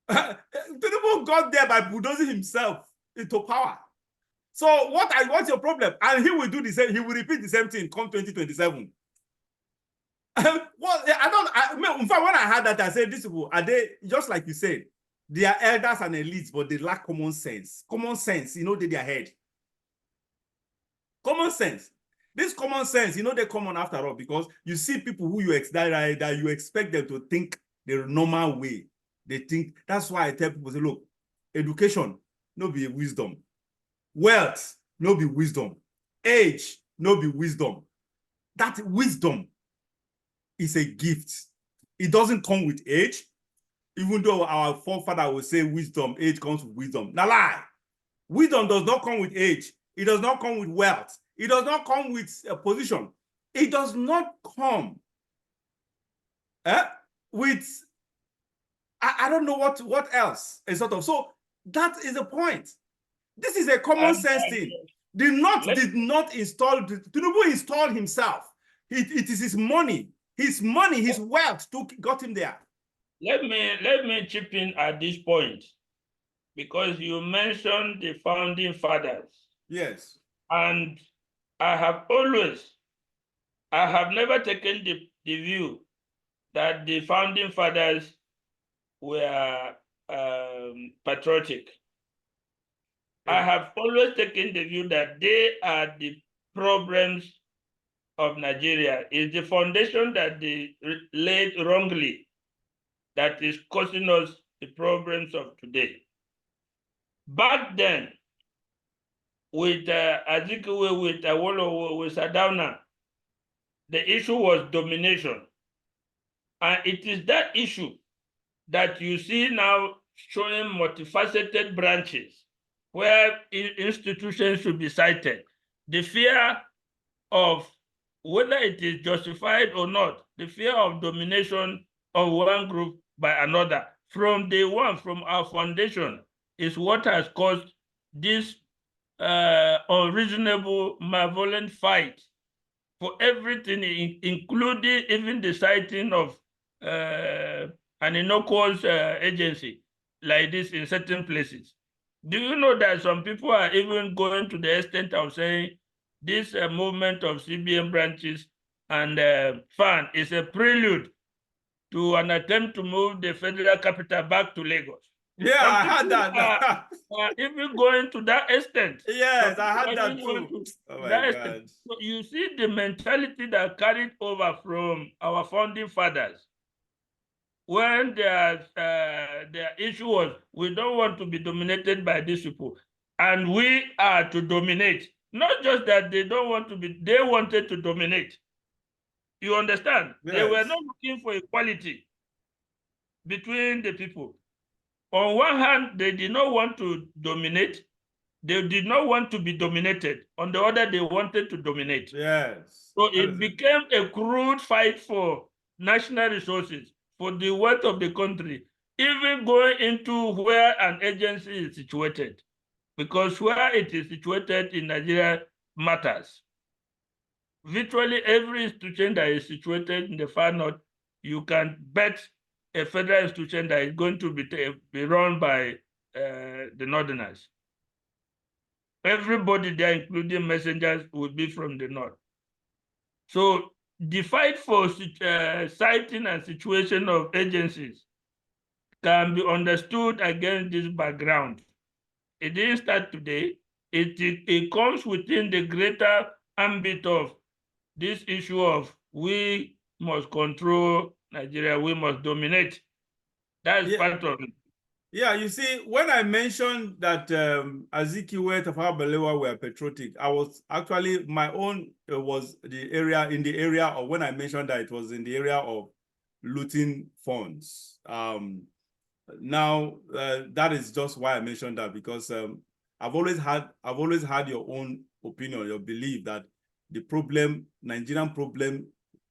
Tinubu got there by bulldozing himself into power. So what's your problem? And he will do the same. He will repeat the same thing come 2027. Well, in fact, when I heard that, I said, these people, are they, just like you said, they are elders and elites, but they lack common sense. Common sense, they their head. Common sense. This common sense, they come on after all, because you see people who that you expect them to think the normal way. They think, that's why I tell people, say, look, education, no be wisdom. Wealth, no be wisdom. Age, no be wisdom. That wisdom is a gift. It doesn't come with age, even though our forefather would say wisdom, age comes with wisdom. Now lie. Wisdom does not come with age. It does not come with wealth. It does not come with a position. It does not come with, I don't know what else. So that is the point. This is a common sense thing. The North did not install, Tinubu installed himself. It is his money, his wealth got him there.
Let me chip in at this point, because you mentioned the founding fathers.
Yes.
And I have never taken the view that the founding fathers were patriotic. I have always taken the view that they are the problems of Nigeria. It's the foundation that they laid wrongly that is causing us the problems of today. Back then, with Azikiwe, with Awolowo, with Sardauna, the issue was domination. And it is that issue that you see now showing multifaceted branches where institutions should be cited. The fear of whether it is justified or not, the fear of domination of one group by another from day one, from our foundation, is what has caused this unreasonable, malevolent fight for everything, including even the citing of an innocuous agency like this in certain places. Do you know that some people are even going to the extent of saying this movement of CBN branches and FAN is a prelude to an attempt to move the federal capital back to Lagos?
Yeah, I heard that.
Even going to that extent.
Yes, I heard that too. Oh my God.
So you see the mentality that carried over from our founding fathers when their issue was, we don't want to be dominated by these people, and we are to dominate. Not just that they don't want to be, they wanted to dominate. You understand? Yes. They were not looking for equality between the people. On one hand, they did not want to dominate. They did not want to be dominated. On the other, they wanted to dominate.
Yes.
So it became a crude fight for national resources, for the wealth of the country, even going into where an agency is situated, because where it is situated in Nigeria matters. Virtually every institution that is situated in the far north, you can bet a federal institution that is going to be run by the northerners. Everybody there, including messengers, will be from the north. So the fight for siting and situation of agencies can be understood against this background. It didn't start today. It comes within the greater ambit of this issue of we must control Nigeria, we must dominate. That's part of it.
Yeah, you see, when I mentioned that Azikiwe, Tafawa Balewa were patriotic, I was actually, my own was in the area of, when I mentioned that it was in the area of looting funds. Now, that is just why I mentioned that, because I've always had your own opinion, your belief that the problem, Nigerian problem,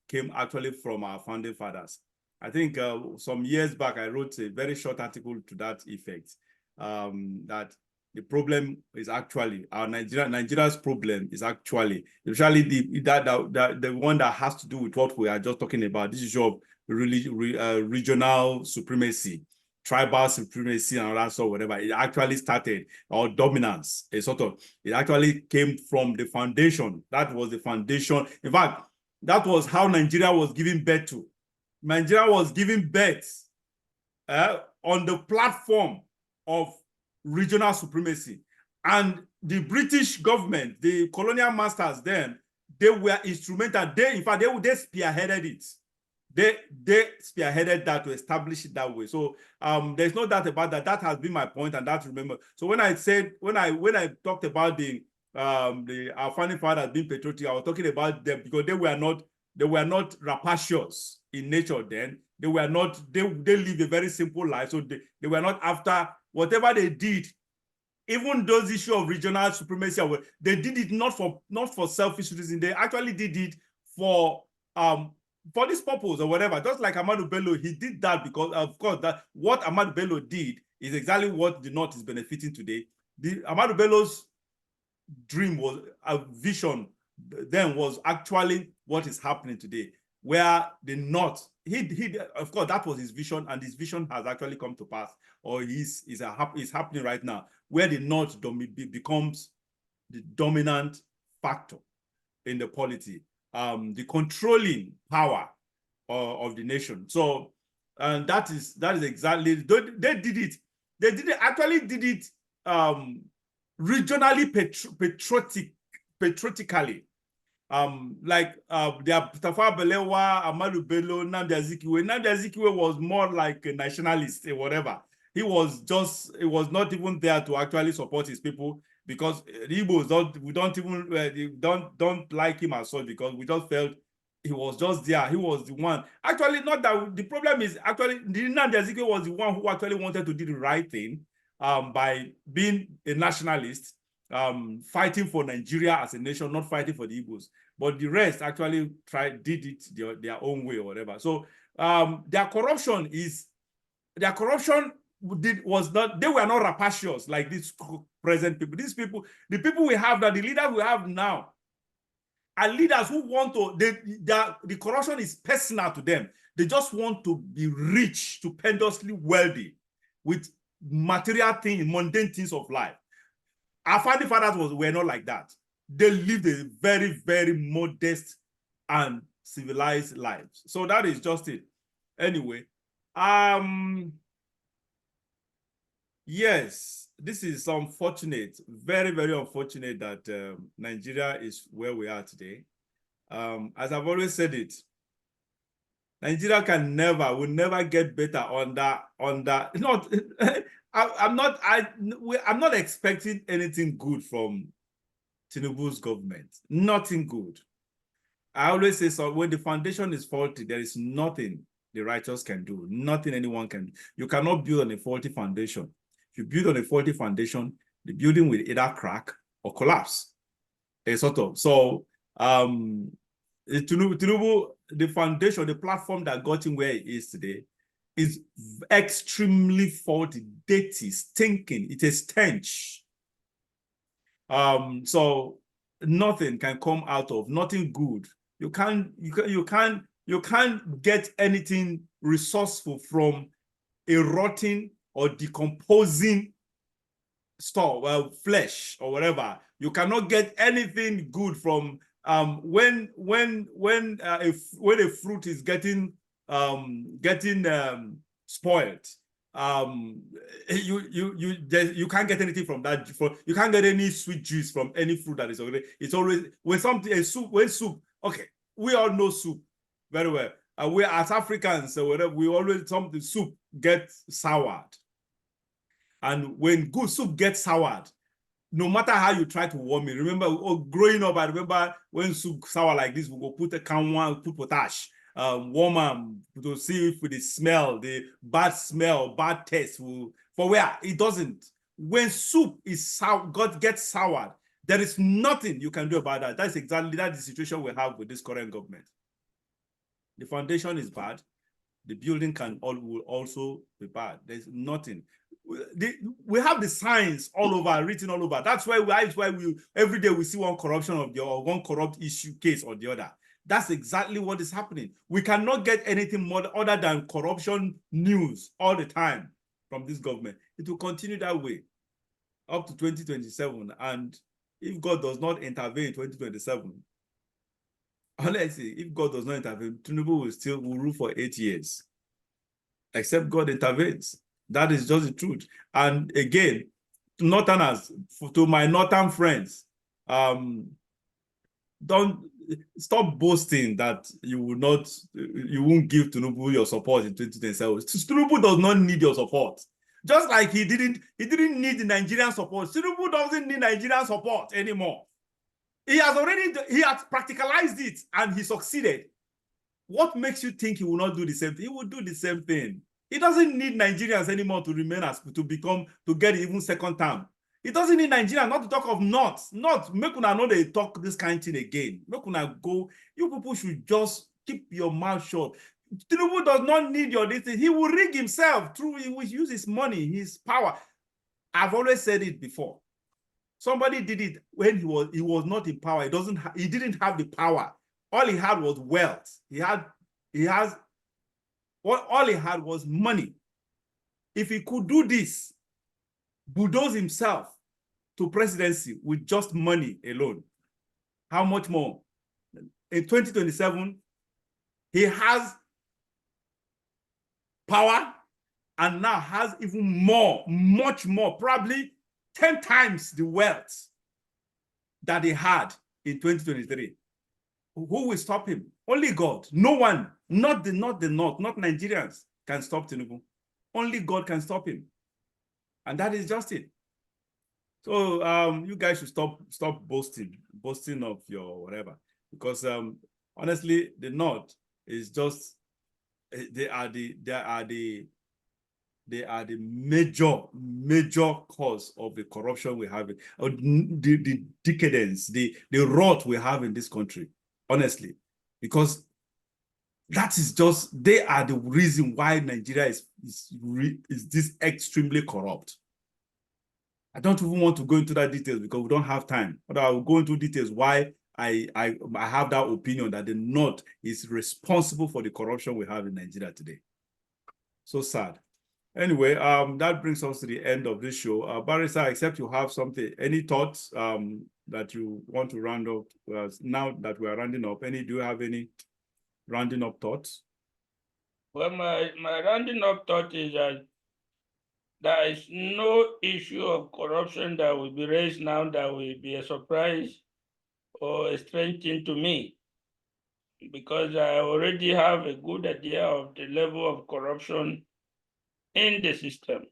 came actually from our founding fathers. I think some years back, I wrote a very short article to that effect, that the problem is actually, Nigeria's problem is actually, especially the one that has to do with what we are just talking about, this issue of regional supremacy, tribal supremacy, and all that sort of whatever. It actually started, or dominance, it actually came from the foundation. That was the foundation. In fact, that was how Nigeria was given birth to. Nigeria was giving birth on the platform of regional supremacy. And the British government, the colonial masters then, they were instrumental. In fact, they spearheaded it. They spearheaded that to establish it that way. So there's no doubt about that. That has been my point, and that's remember. So when I talked about our founding fathers being patriotic, I was talking about them because they were not rapacious in nature then. They lived a very simple life. So they were not after whatever they did. Even those issues of regional supremacy, they did it not for selfish reasons. They actually did it for this purpose or whatever. Just like Ahmadu Bello, he did that because, of course, that what Ahmadu Bello did is exactly what the North is benefiting today. Ahmadu Bello's dream was a vision then was actually what is happening today, where the North, of course, that was his vision, and his vision has actually come to pass, or is happening right now, where the North becomes the dominant factor in the polity, the controlling power of the nation. So, and that is exactly, they did it. Actually did it regionally patriotically. Like Tafawa Balewa, Ahmadu Bello, Nnamdi Azikiwe. Nnamdi Azikiwe was more like a nationalist or whatever. He was not even there to actually support his people, because the Igbos don't like him as such, because we just felt he was just there. He was the one. Actually, not that the problem is actually Nnamdi Azikiwe was the one who actually wanted to do the right thing by being a nationalist, fighting for Nigeria as a nation, not fighting for the Igbos. But the rest actually did it their own way or whatever. So their corruption was not, they were not rapacious like these present people. These people, the people we have now, the leaders we have now, are leaders who want to, the corruption is personal to them. They just want to be rich, stupendously wealthy with material things, mundane things of life. Our founding fathers were not like that. They lived a very, very modest and civilized lives. So that is just it. Anyway, yes, this is unfortunate, very, very unfortunate that Nigeria is where we are today. As I've always said it, Nigeria will never get better I'm not expecting anything good from Tinubu's government. Nothing good. I always say, so when the foundation is faulty, there is nothing the righteous can do. Nothing anyone can do. You cannot build on a faulty foundation. If you build on a faulty foundation, the building will either crack or collapse. So Tinubu, the foundation, the platform that got him where he is today, is extremely faulty, dirty, stinking. It's a stench. So nothing can come out of, nothing good. You can't get anything resourceful from a rotting or decomposing stuff, flesh or whatever. You cannot get anything good from when a fruit is getting spoiled. You can't get anything from that. You can't get any sweet juice from any fruit that is already. It's always when soup. Okay, we all know soup very well. We as Africans, whatever, we always soup gets soured, and when good soup gets soured, no matter how you try to warm it. Remember, growing up, I remember when soup sour like this, we go put a canwan, put potash, warm them to see if the smell, the bad smell, bad taste for where it doesn't. When soup is sour, gets soured, there is nothing you can do about that. That's the situation we have with this current government. The foundation is bad. The building will also be bad. There's nothing. We have the signs all over, written all over. That's why we every day we see one corruption or one corrupt issue case or the other. That's exactly what is happening. We cannot get anything more other than corruption news all the time from this government. It will continue that way up to 2027. And if God does not intervene in 2027, honestly, if God does not intervene, Tinubu will rule for 8 years. Except God intervenes. That is just the truth. And again, Northerners, to my Northern friends, don't stop boasting that you won't give Tinubu your support in 2027. Tinubu does not need your support. Just like he didn't need the Nigerian support. Tinubu doesn't need Nigerian support anymore. He has practicalized it and he succeeded. What makes you think he will not do the same thing? He will do the same thing. He doesn't need Nigerians anymore to remain to get even second term. He doesn't need Nigerians, not to talk of North. Make una know they talk this kind of thing again. Make una go. You people should just keep your mouth shut. Tinubu does not need your this thing. He will rig himself through. He will use his money, his power. I've always said it before. Somebody did it when he was not in power. He didn't have the power. All he had was wealth. All he had was money. If he could do this, bulldoze himself to presidency with just money alone, how much more? In 2027, he has power and now has even more, much more, probably 10 times the wealth that he had in 2023. Who will stop him? Only God. No one, not the North, not Nigerians can stop Tinubu. Only God can stop him. And that is just it. So you guys should stop boasting of your whatever. Because honestly, the North is just, they are the major cause of the corruption we have, the decadence, the rot we have in this country, honestly, because that is just, they are the reason why Nigeria is this extremely corrupt. I don't even want to go into that details because we don't have time, but I will go into details why I have that opinion that the North is responsible for the corruption we have in Nigeria today. So sad. Anyway, that brings us to the end of this show. Barrister, except you have something, any thoughts that you want to round up now that we are rounding up? Do you have any rounding up thoughts?
Well, my rounding up thought is that there is no issue of corruption that will be raised now that will be a surprise or a strange thing to me, because I already have a good idea of the level of corruption in the system.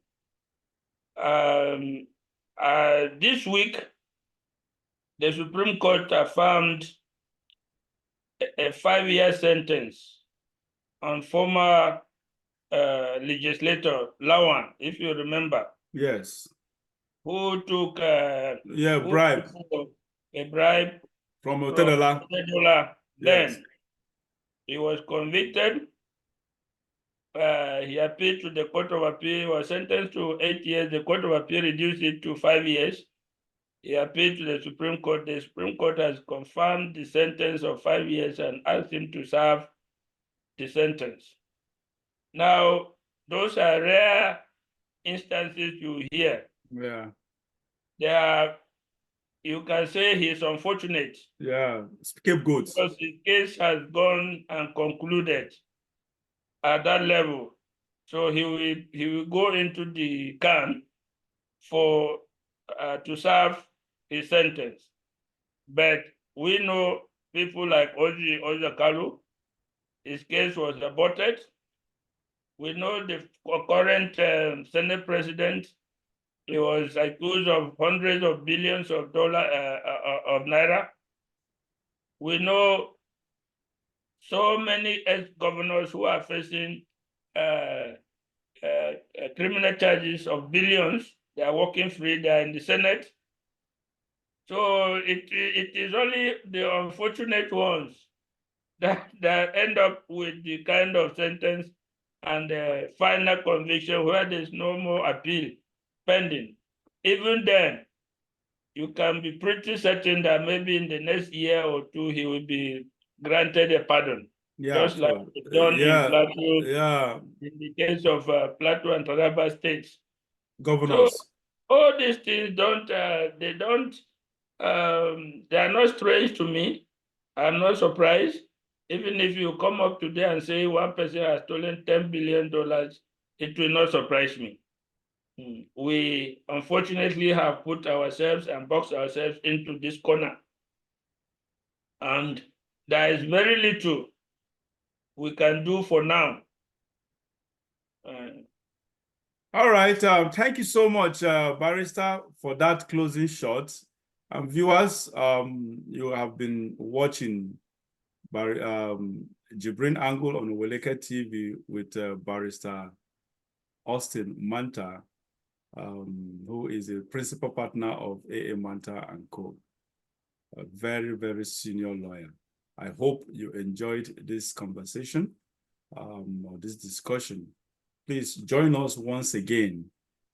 This week, the Supreme Court affirmed a 5-year sentence on former legislator Lawan, if you remember.
Yes.
Who took
bribe.
A bribe
from Otedola.
Yes. Then he was convicted. He appealed to the Court of Appeal. He was sentenced to 8 years. The Court of Appeal reduced it to 5 years. He appealed to the Supreme Court. The Supreme Court has confirmed the sentence of 5 years and asked him to serve the sentence. Now, those are rare instances you hear.
Yeah.
There are, you can say he's unfortunate.
Yeah, scapegoat.
Because his case has gone and concluded at that level. So he will go into the can for to serve his sentence. But we know people like Oji Ozakalu, his case was aborted. We know the current Senate president, he was accused of hundreds of billions of dollars of naira. We know so many ex-governors who are facing criminal charges of billions. They are walking free. They are in the Senate. So it is only the unfortunate ones that end up with the kind of sentence and the final conviction where there's no more appeal pending. Even then, you can be pretty certain that maybe in the next year or two, he will be granted a pardon.
Yeah,
just like done in Plateau,
yeah,
in the case of Plateau and Taraba states.
Governors.
So all these things they are not strange to me. I'm not surprised. Even if you come up today and say one person has stolen $10 billion, it will not surprise me. We unfortunately have put ourselves and boxed ourselves into this corner. And there is very little we can do for now.
All right. Thank you so much, Barrister, for that closing shot. And viewers, you have been watching JIBRIN Angle on Weleke TV with Barrister Austin Manta, who is a principal partner of AA Manta & Co., a very, very senior lawyer. I hope you enjoyed this conversation or this discussion. Please join us once again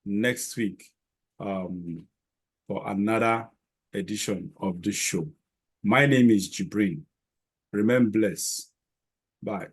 next week for another edition of this show. My name is JIBRIN. Remain blessed. Bye.